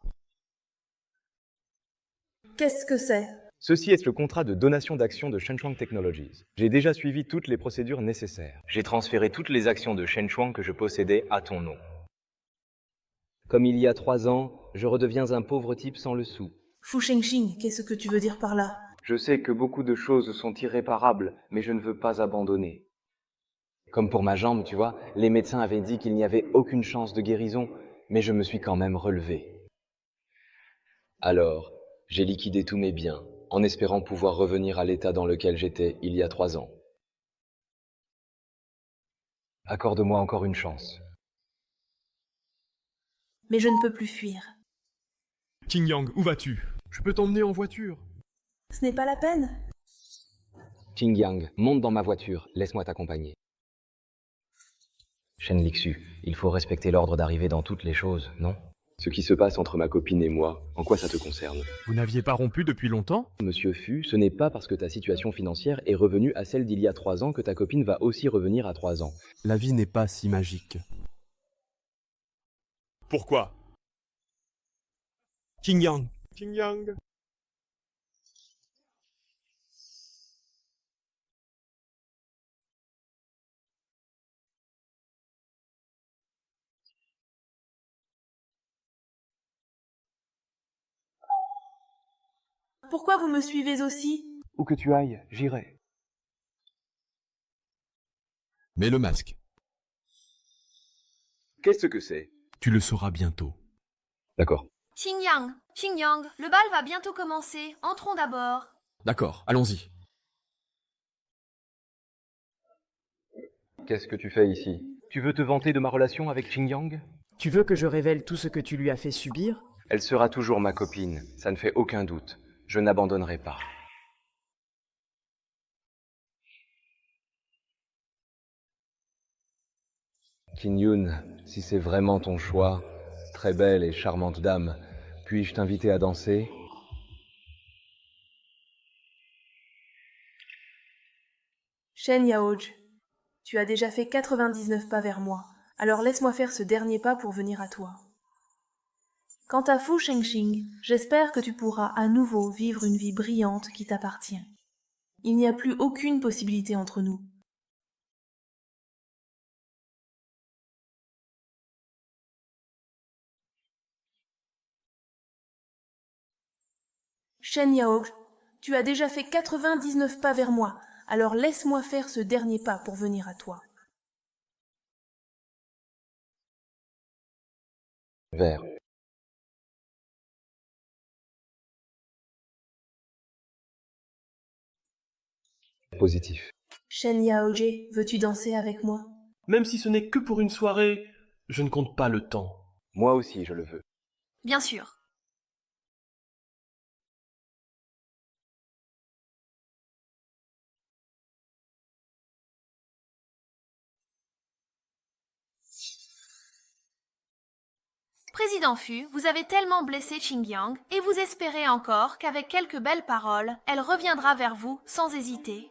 Qu'est-ce que c'est? Ceci est le contrat de donation d'actions de Shenchuang Technologies. J'ai déjà suivi toutes les procédures nécessaires. J'ai transféré toutes les actions de Shenchuang que je possédais à ton nom. Comme il y a 3 ans, je redeviens un pauvre type sans le sou. Fu Shengqing, qu'est-ce que tu veux dire par là? Je sais que beaucoup de choses sont irréparables, mais je ne veux pas abandonner. Comme pour ma jambe, tu vois, les médecins avaient dit qu'il n'y avait aucune chance de guérison, mais je me suis quand même relevé. Alors, j'ai liquidé tous mes biens, en espérant pouvoir revenir à l'état dans lequel j'étais il y a 3 ans. Accorde-moi encore une chance. Mais je ne peux plus fuir. Qingyang, où vas-tu? Je peux t'emmener en voiture. Ce n'est pas la peine. Qingyang, monte dans ma voiture, laisse-moi t'accompagner. Shen Lixu, il faut respecter l'ordre d'arrivée dans toutes les choses, non? Ce qui se passe entre ma copine et moi, en quoi ça te concerne? Vous n'aviez pas rompu depuis longtemps? Monsieur Fu, ce n'est pas parce que ta situation financière est revenue à celle d'il y a 3 ans que ta copine va aussi revenir à 3 ans. La vie n'est pas si magique. Pourquoi? Qingyang. Qingyang. Pourquoi vous me suivez aussi? Où que tu ailles, j'irai. Mets le masque. Qu'est-ce que c'est? Tu le sauras bientôt. D'accord. Xingyang, Xingyang, le bal va bientôt commencer. Entrons d'abord. D'accord, allons-y. Qu'est-ce que tu fais ici? Tu veux te vanter de ma relation avec Xingyang? Tu veux que je révèle tout ce que tu lui as fait subir? Elle sera toujours ma copine, ça ne fait aucun doute. Je n'abandonnerai pas. Qin Yun, si c'est vraiment ton choix, très belle et charmante dame, puis-je t'inviter à danser? Shen Yaoj, tu as déjà fait 99 pas vers moi, alors laisse-moi faire ce dernier pas pour venir à toi. Quant à Fu Shengxing, j'espère que tu pourras à nouveau vivre une vie brillante qui t'appartient. Il n'y a plus aucune possibilité entre nous. Shen Yaoj, tu as déjà fait 99 pas vers moi, alors laisse-moi faire ce dernier pas pour venir à toi. Vers. Positif. Shen Yaoje, veux-tu danser avec moi? Même si ce n'est que pour une soirée, je ne compte pas le temps. Moi aussi, je le veux. Bien sûr. Président Fu, vous avez tellement blessé Xingyang et vous espérez encore qu'avec quelques belles paroles, elle reviendra vers vous sans hésiter.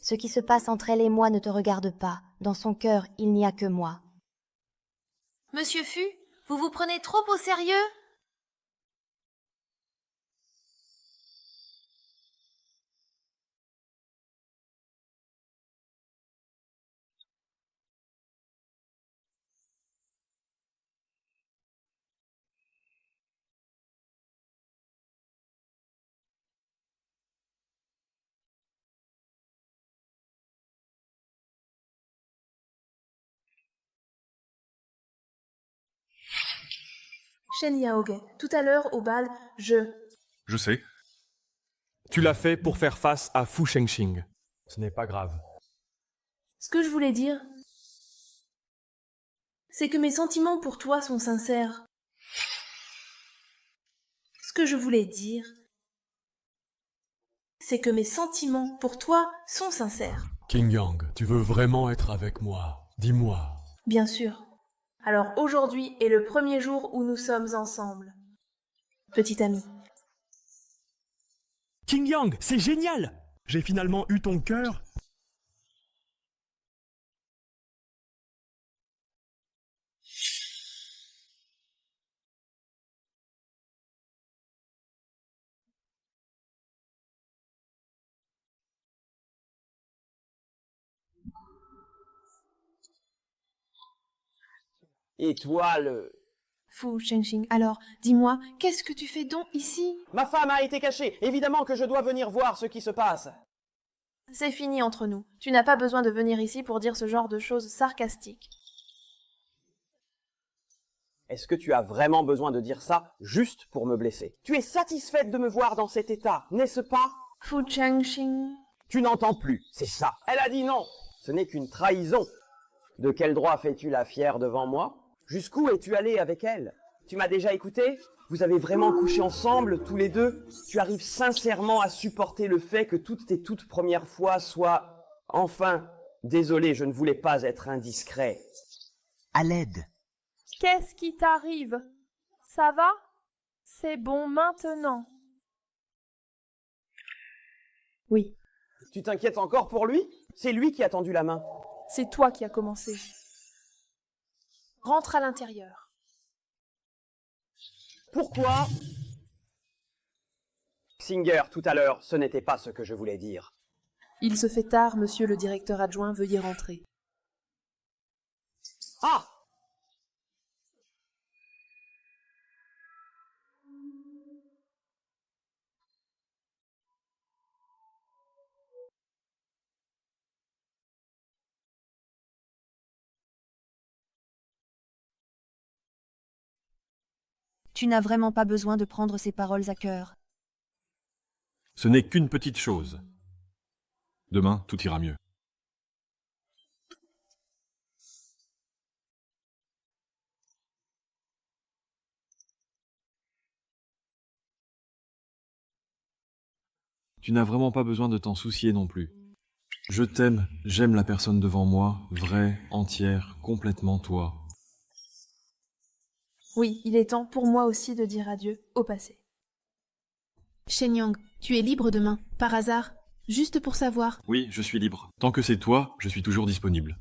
Ce qui se passe entre elle et moi ne te regarde pas. Dans son cœur, il n'y a que moi. Monsieur Fu, vous vous prenez trop au sérieux? Shen Yaoge, tout à l'heure au bal, Je sais. Tu l'as fait pour faire face à Fu Shengxing. Ce n'est pas grave. Ce que je voulais dire, c'est que mes sentiments pour toi sont sincères. Ce que je voulais dire, c'est que mes sentiments pour toi sont sincères. Qingyang, tu veux vraiment être avec moi? Dis-moi. Bien sûr. Alors aujourd'hui est le premier jour où nous sommes ensemble. Petit ami. Qingyang, c'est génial! J'ai finalement eu ton cœur. Et toi, Fu Shengxing, alors, dis-moi, qu'est-ce que tu fais donc ici? Ma femme a été cachée. Évidemment que je dois venir voir ce qui se passe. C'est fini entre nous. Tu n'as pas besoin de venir ici pour dire ce genre de choses sarcastiques. Est-ce que tu as vraiment besoin de dire ça juste pour me blesser? Tu es satisfaite de me voir dans cet état, n'est-ce pas? Fu Shengxing. Tu n'entends plus, c'est ça. Elle a dit non. Ce n'est qu'une trahison. De quel droit fais-tu la fière devant moi? Jusqu'où es-tu allé avec elle? Tu m'as déjà écouté? Vous avez vraiment couché ensemble, tous les deux? Tu arrives sincèrement à supporter le fait que toutes tes toutes premières fois soient... Enfin, désolé, je ne voulais pas être indiscret. À l'aide. Qu'est-ce qui t'arrive? Ça va? C'est bon maintenant. Oui. Tu t'inquiètes encore pour lui? C'est lui qui a tendu la main. C'est toi qui as commencé. Rentre à l'intérieur. Pourquoi? Singer, tout à l'heure, ce n'était pas ce que je voulais dire. Il se fait tard, monsieur le directeur adjoint, veuillez rentrer. Ah! Tu n'as vraiment pas besoin de prendre ces paroles à cœur. Ce n'est qu'une petite chose. Demain, tout ira mieux. Tu n'as vraiment pas besoin de t'en soucier non plus. Je t'aime, j'aime la personne devant moi, vraie, entière, complètement toi. Oui, il est temps pour moi aussi de dire adieu au passé. Shenyang, tu es libre demain, par hasard, juste pour savoir. Oui, je suis libre. Tant que c'est toi, je suis toujours disponible.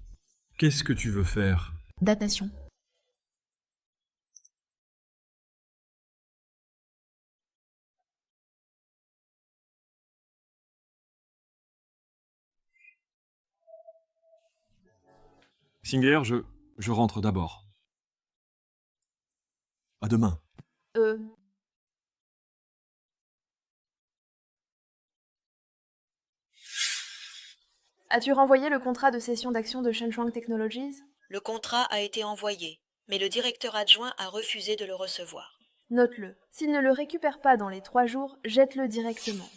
Qu'est-ce que tu veux faire? Datation. Singer, je rentre d'abord. À demain. As-tu renvoyé le contrat de cession d'actions de Shenchuang Technologies? Le contrat a été envoyé, mais le directeur adjoint a refusé de le recevoir. Note-le. S'il ne le récupère pas dans les 3 jours, jette-le directement.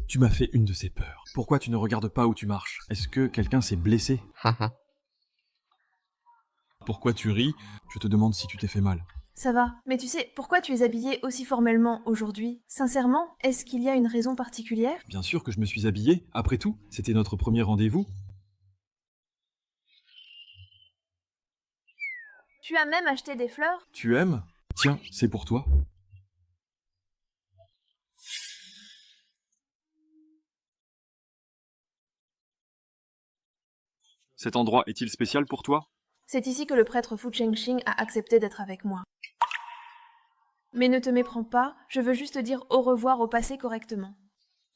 Tu m'as fait une de ces peurs. Pourquoi tu ne regardes pas où tu marches? Est-ce que quelqu'un s'est blessé? Pourquoi tu ris? Je te demande si tu t'es fait mal. Ça va, mais tu sais, pourquoi tu es habillé aussi formellement aujourd'hui? Sincèrement, est-ce qu'il y a une raison particulière? Bien sûr que je me suis habillé. Après tout, c'était notre premier rendez-vous. Tu as même acheté des fleurs? Tu aimes? Tiens, c'est pour toi. Cet endroit est-il spécial pour toi? C'est ici que le prêtre Fu Chengxing a accepté d'être avec moi. Mais ne te méprends pas, je veux juste dire au revoir au passé correctement.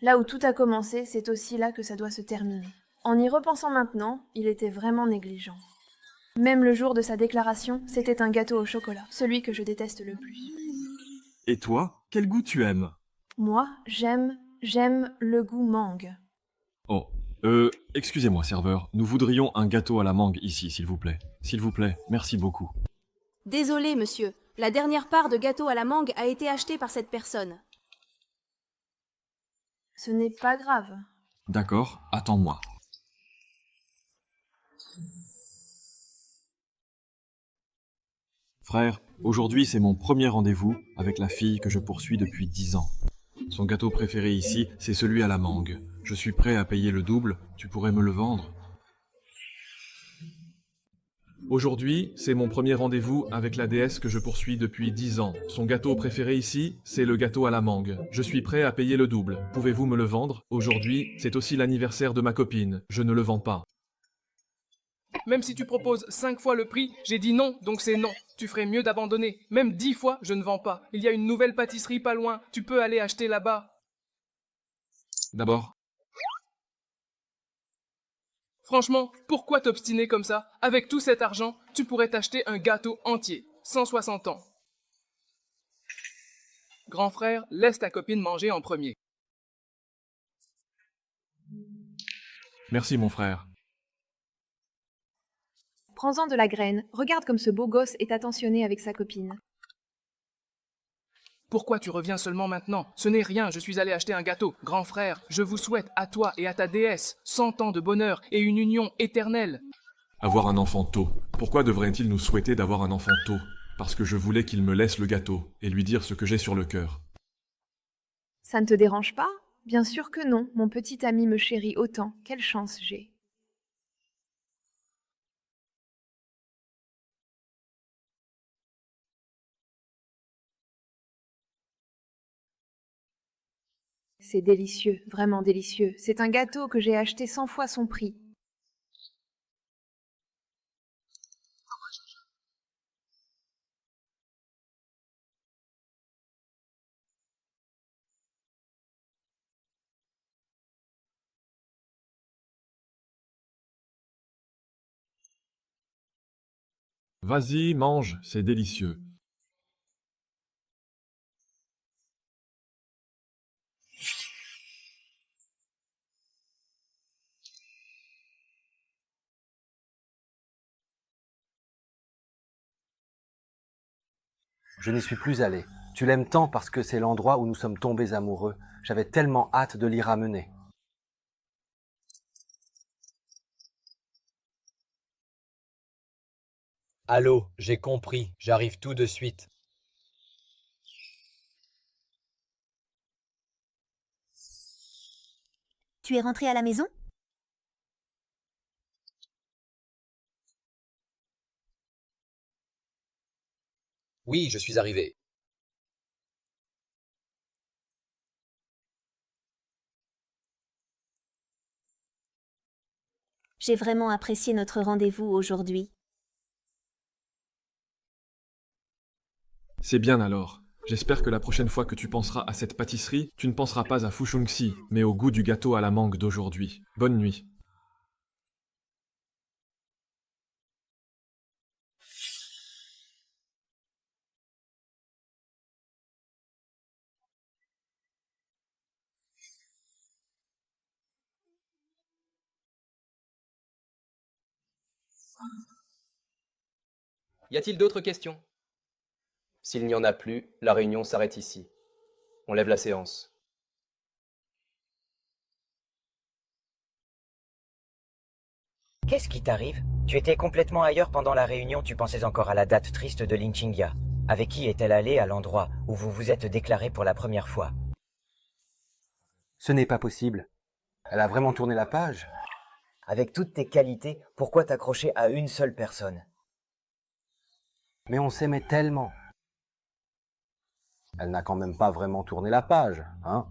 Là où tout a commencé, c'est aussi là que ça doit se terminer. En y repensant maintenant, il était vraiment négligent. Même le jour de sa déclaration, c'était un gâteau au chocolat, celui que je déteste le plus. Et toi, quel goût tu aimes? Moi, j'aime le goût mangue. Oh, excusez-moi, serveur. Nous voudrions un gâteau à la mangue ici, s'il vous plaît. S'il vous plaît, merci beaucoup. Désolé, monsieur. La dernière part de gâteau à la mangue a été achetée par cette personne. Ce n'est pas grave. D'accord, attends-moi. Frère, aujourd'hui c'est mon premier rendez-vous avec la fille que je poursuis depuis 10 ans. Son gâteau préféré ici, c'est celui à la mangue. Je suis prêt à payer le double, tu pourrais me le vendre? Aujourd'hui, c'est mon premier rendez-vous avec la déesse que je poursuis depuis 10 ans. Son gâteau préféré ici, c'est le gâteau à la mangue. Je suis prêt à payer le double. Pouvez-vous me le vendre? Aujourd'hui, c'est aussi l'anniversaire de ma copine. Je ne le vends pas. Même si tu proposes 5 fois le prix, j'ai dit non, donc c'est non. Tu ferais mieux d'abandonner. Même 10 fois, je ne vends pas. Il y a une nouvelle pâtisserie pas loin. Tu peux aller acheter là-bas. D'abord. Franchement, pourquoi t'obstiner comme ça? Avec tout cet argent, tu pourrais t'acheter un gâteau entier. 160 ans. Grand frère, laisse ta copine manger en premier. Merci mon frère. Prends-en de la graine, regarde comme ce beau gosse est attentionné avec sa copine. Pourquoi tu reviens seulement maintenant? Ce n'est rien, je suis allé acheter un gâteau. Grand frère, je vous souhaite à toi et à ta déesse 100 ans de bonheur et une union éternelle. Avoir un enfant tôt. Pourquoi devrait-il nous souhaiter d'avoir un enfant tôt? Parce que je voulais qu'il me laisse le gâteau et lui dire ce que j'ai sur le cœur. Ça ne te dérange pas? Bien sûr que non, mon petit ami me chérit autant. Quelle chance j'ai. C'est délicieux, vraiment délicieux. C'est un gâteau que j'ai acheté 100 fois son prix. Vas-y, mange, c'est délicieux. Je n'y suis plus allé. Tu l'aimes tant parce que c'est l'endroit où nous sommes tombés amoureux. J'avais tellement hâte de l'y ramener. Allô, j'ai compris, j'arrive tout de suite. Tu es rentré à la maison? Oui, je suis arrivé. J'ai vraiment apprécié notre rendez-vous aujourd'hui. C'est bien alors. J'espère que la prochaine fois que tu penseras à cette pâtisserie, tu ne penseras pas à Fushengxi, mais au goût du gâteau à la mangue d'aujourd'hui. Bonne nuit. Y a-t-il d'autres questions? S'il n'y en a plus, la réunion s'arrête ici. On lève la séance. Qu'est-ce qui t'arrive? Tu étais complètement ailleurs pendant la réunion, tu pensais encore à la date triste de Lin Qingya. Avec qui est-elle allée à l'endroit où vous vous êtes déclaré pour la première fois? Ce n'est pas possible. Elle a vraiment tourné la page. Avec toutes tes qualités, pourquoi t'accrocher à une seule personne? Mais on s'aimait tellement. Elle n'a quand même pas vraiment tourné la page, hein?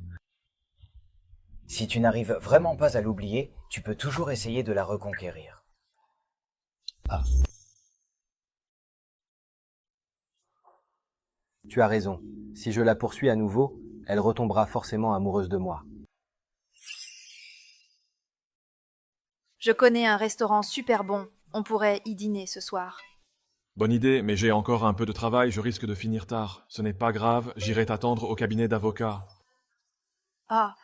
Si tu n'arrives vraiment pas à l'oublier, tu peux toujours essayer de la reconquérir. Ah. Tu as raison. Si je la poursuis à nouveau, elle retombera forcément amoureuse de moi. Je connais un restaurant super bon. On pourrait y dîner ce soir. Bonne idée, mais j'ai encore un peu de travail, je risque de finir tard. Ce n'est pas grave, j'irai t'attendre au cabinet d'avocat. Ah,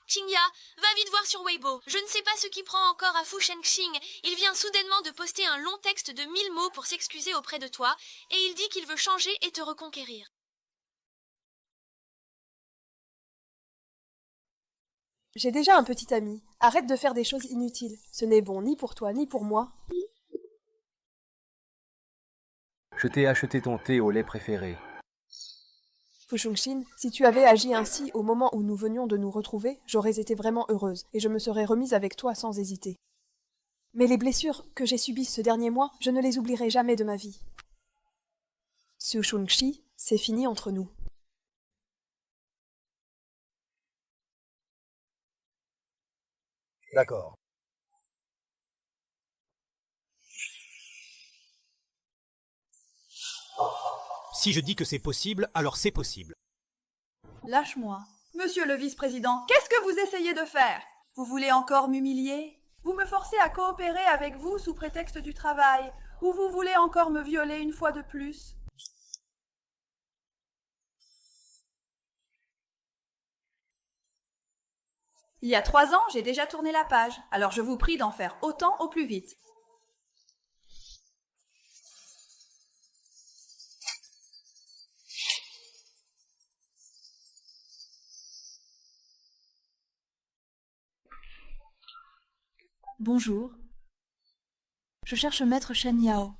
Qingya, va vite voir sur Weibo. Je ne sais pas ce qui prend encore à Fu Shengxing. Il vient soudainement de poster un long texte de 1000 mots pour s'excuser auprès de toi, et il dit qu'il veut changer et te reconquérir. J'ai déjà un petit ami. Arrête de faire des choses inutiles. Ce n'est bon ni pour toi ni pour moi. Je t'ai acheté ton thé au lait préféré. Fushengxin, si tu avais agi ainsi au moment où nous venions de nous retrouver, j'aurais été vraiment heureuse et je me serais remise avec toi sans hésiter. Mais les blessures que j'ai subies ce dernier mois, je ne les oublierai jamais de ma vie. Fushengxi, c'est fini entre nous. D'accord. Si je dis que c'est possible, alors c'est possible. Lâche-moi. Monsieur le vice-président, qu'est-ce que vous essayez de faire? Vous voulez encore m'humilier? Vous me forcez à coopérer avec vous sous prétexte du travail, ou vous voulez encore me violer une fois de plus? Il y a 3 ans, j'ai déjà tourné la page, alors je vous prie d'en faire autant au plus vite. Bonjour. Je cherche Maître Shen Yao.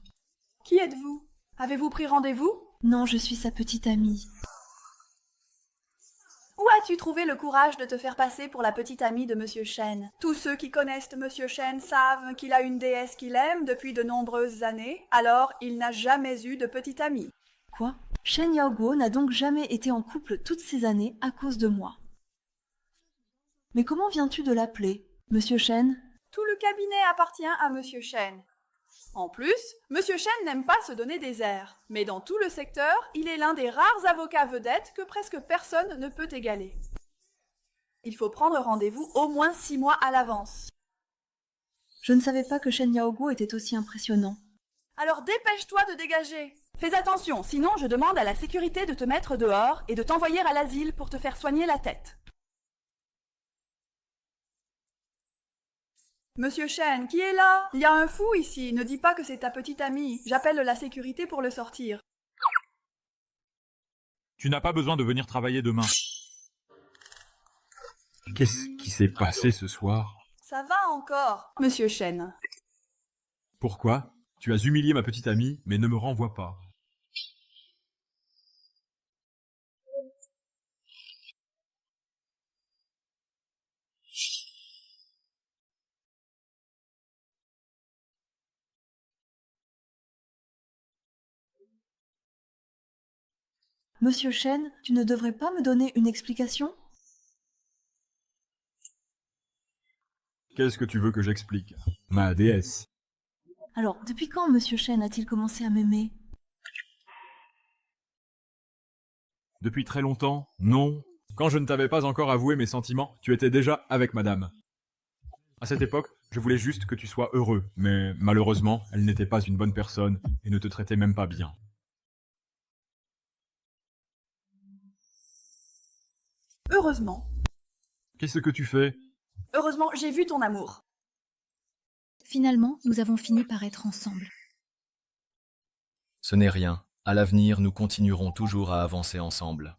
Qui êtes-vous? Avez-vous pris rendez-vous? Non, je suis sa petite amie. Où as-tu trouvé le courage de te faire passer pour la petite amie de Monsieur Shen? Tous ceux qui connaissent Monsieur Shen savent qu'il a une déesse qu'il aime depuis de nombreuses années, alors il n'a jamais eu de petite amie. Quoi? Shen Yaoguo n'a donc jamais été en couple toutes ces années à cause de moi. Mais comment viens-tu de l'appeler, Monsieur Shen? Tout le cabinet appartient à Monsieur Shen. En plus, Monsieur Shen n'aime pas se donner des airs, mais dans tout le secteur, il est l'un des rares avocats vedettes que presque personne ne peut égaler. Il faut prendre rendez-vous au moins 6 mois à l'avance. Je ne savais pas que Shen Yaoguo était aussi impressionnant. Alors dépêche-toi de dégager. Fais attention, sinon je demande à la sécurité de te mettre dehors et de t'envoyer à l'asile pour te faire soigner la tête. Monsieur Shen, qui est là? Il y a un fou ici, ne dis pas que c'est ta petite amie. J'appelle la sécurité pour le sortir. Tu n'as pas besoin de venir travailler demain. Qu'est-ce qui s'est passé ce soir? Ça va encore, Monsieur Shen. Pourquoi? Tu as humilié ma petite amie, mais ne me renvoie pas. Monsieur Shen, tu ne devrais pas me donner une explication? Qu'est-ce que tu veux que j'explique? Ma déesse. Alors, depuis quand Monsieur Shen a-t-il commencé à m'aimer? Depuis très longtemps? Non. Quand je ne t'avais pas encore avoué mes sentiments, tu étais déjà avec madame. À cette époque, je voulais juste que tu sois heureux, mais malheureusement, elle n'était pas une bonne personne et ne te traitait même pas bien. Heureusement. Qu'est-ce que tu fais? Heureusement, j'ai vu ton amour. Finalement, nous avons fini par être ensemble. Ce n'est rien. À l'avenir, nous continuerons toujours à avancer ensemble.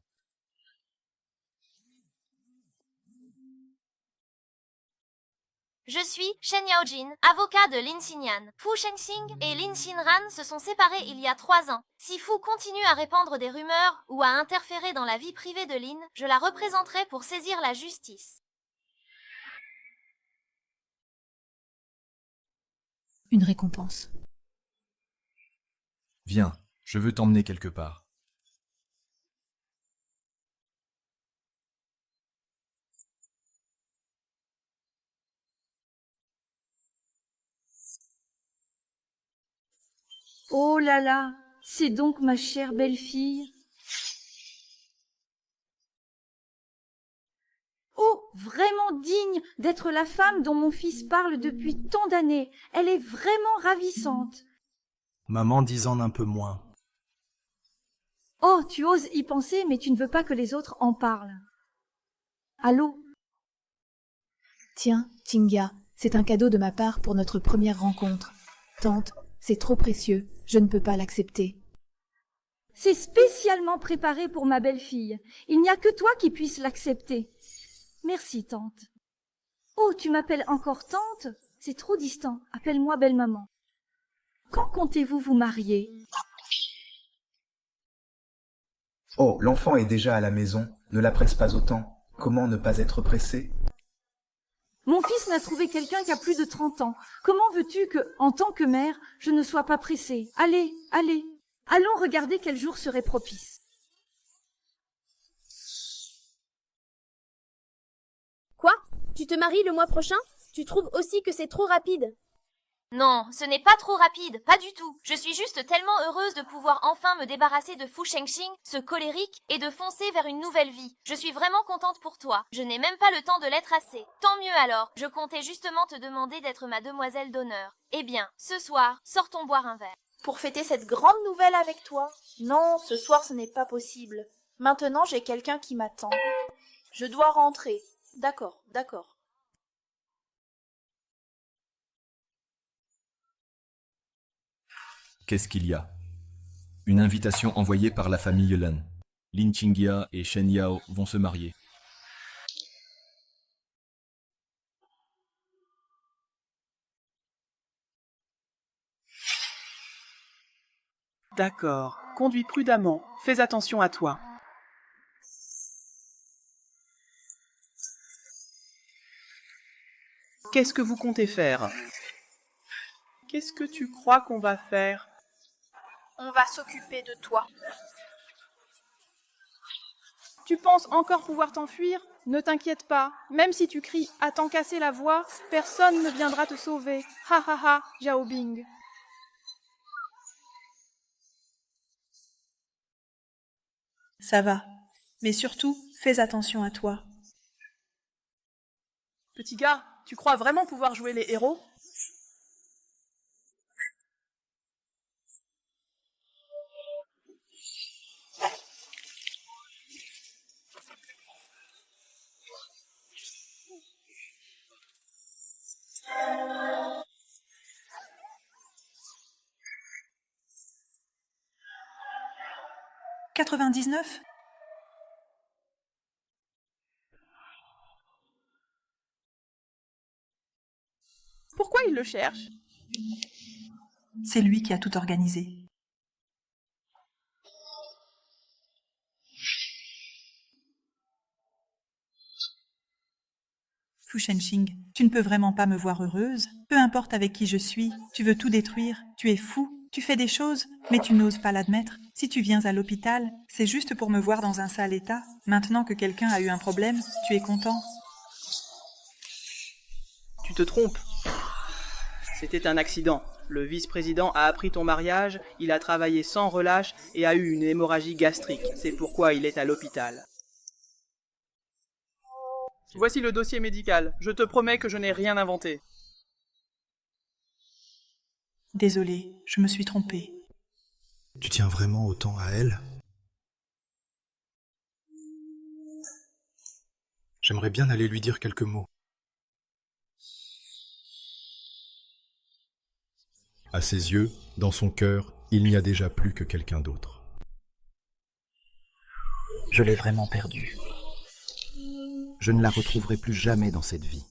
Je suis Shen Yaojin, avocat de Lin Xinyan. Fu Shengxing et Lin Xinran se sont séparés il y a 3 ans. Si Fu continue à répandre des rumeurs ou à interférer dans la vie privée de Lin, je la représenterai pour saisir la justice. Une récompense. Viens, je veux t'emmener quelque part. Oh là là, c'est donc ma chère belle-fille. Oh, vraiment digne d'être la femme dont mon fils parle depuis tant d'années. Elle est vraiment ravissante. Maman disant un peu moins. Oh, tu oses y penser, mais tu ne veux pas que les autres en parlent. Allô? Tiens, Tinga, c'est un cadeau de ma part pour notre première rencontre. Tante, c'est trop précieux, je ne peux pas l'accepter. C'est spécialement préparé pour ma belle-fille. Il n'y a que toi qui puisses l'accepter. Merci, tante. Oh, tu m'appelles encore tante? C'est trop distant. Appelle-moi belle-maman. Quand comptez-vous vous marier? Oh, l'enfant est déjà à la maison. Ne la presse pas autant. Comment ne pas être pressé? Mon fils n'a trouvé quelqu'un qui a plus de 30 ans. Comment veux-tu que, en tant que mère, je ne sois pas pressée? Allez, allez. Allons regarder quel jour serait propice. Quoi? Tu te maries le mois prochain? Tu trouves aussi que c'est trop rapide? Non, ce n'est pas trop rapide, pas du tout. Je suis juste tellement heureuse de pouvoir enfin me débarrasser de Fu Shengxing, ce colérique, et de foncer vers une nouvelle vie. Je suis vraiment contente pour toi. Je n'ai même pas le temps de l'être assez. Tant mieux alors. Je comptais justement te demander d'être ma demoiselle d'honneur. Eh bien, ce soir, sortons boire un verre. Pour fêter cette grande nouvelle avec toi? Non, ce soir ce n'est pas possible. Maintenant j'ai quelqu'un qui m'attend. Je dois rentrer. D'accord, d'accord. Qu'est-ce qu'il y a? Une invitation envoyée par la famille Lan. Lin Qinghia et Shen Yao vont se marier. D'accord, conduis prudemment, fais attention à toi. Qu'est-ce que vous comptez faire? Qu'est-ce que tu crois qu'on va faire? On va s'occuper de toi. Tu penses encore pouvoir t'enfuir? Ne t'inquiète pas, même si tu cries à t'en casser la voix, personne ne viendra te sauver. Ha ha ha, Zhao Bing. Ça va. Mais surtout, fais attention à toi. Petit gars, tu crois vraiment pouvoir jouer les héros? « 99 ? Pourquoi il le cherche? C'est lui qui a tout organisé. Fu Shenxing, tu ne peux vraiment pas me voir heureuse. Peu importe avec qui je suis, tu veux tout détruire, tu es fou, tu fais des choses, mais tu n'oses pas l'admettre. Si tu viens à l'hôpital, c'est juste pour me voir dans un sale état. Maintenant que quelqu'un a eu un problème, tu es content. Tu te trompes. C'était un accident. Le vice-président a appris ton mariage, il a travaillé sans relâche et a eu une hémorragie gastrique. C'est pourquoi il est à l'hôpital. Voici le dossier médical. Je te promets que je n'ai rien inventé. Désolée, je me suis trompée. Tu tiens vraiment autant à elle? J'aimerais bien aller lui dire quelques mots. À ses yeux, dans son cœur, il n'y a déjà plus que quelqu'un d'autre. Je l'ai vraiment perdue. Je ne la retrouverai plus jamais dans cette vie.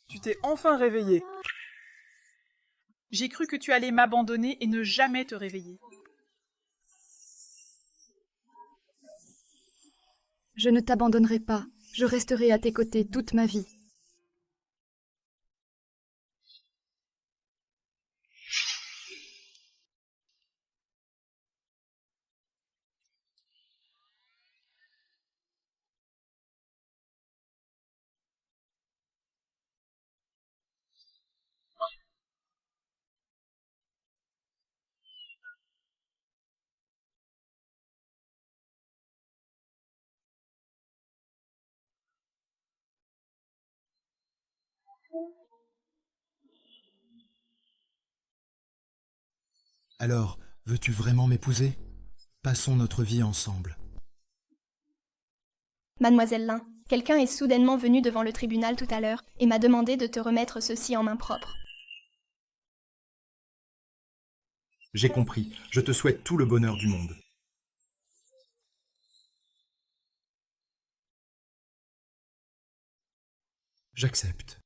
Tu t'es enfin réveillé. J'ai cru que tu allais m'abandonner et ne jamais te réveiller. Je ne t'abandonnerai pas. Je resterai à tes côtés toute ma vie. Alors, veux-tu vraiment m'épouser? Passons notre vie ensemble. Mademoiselle Lin, quelqu'un est soudainement venu devant le tribunal tout à l'heure et m'a demandé de te remettre ceci en main propre. J'ai compris. Je te souhaite tout le bonheur du monde. J'accepte.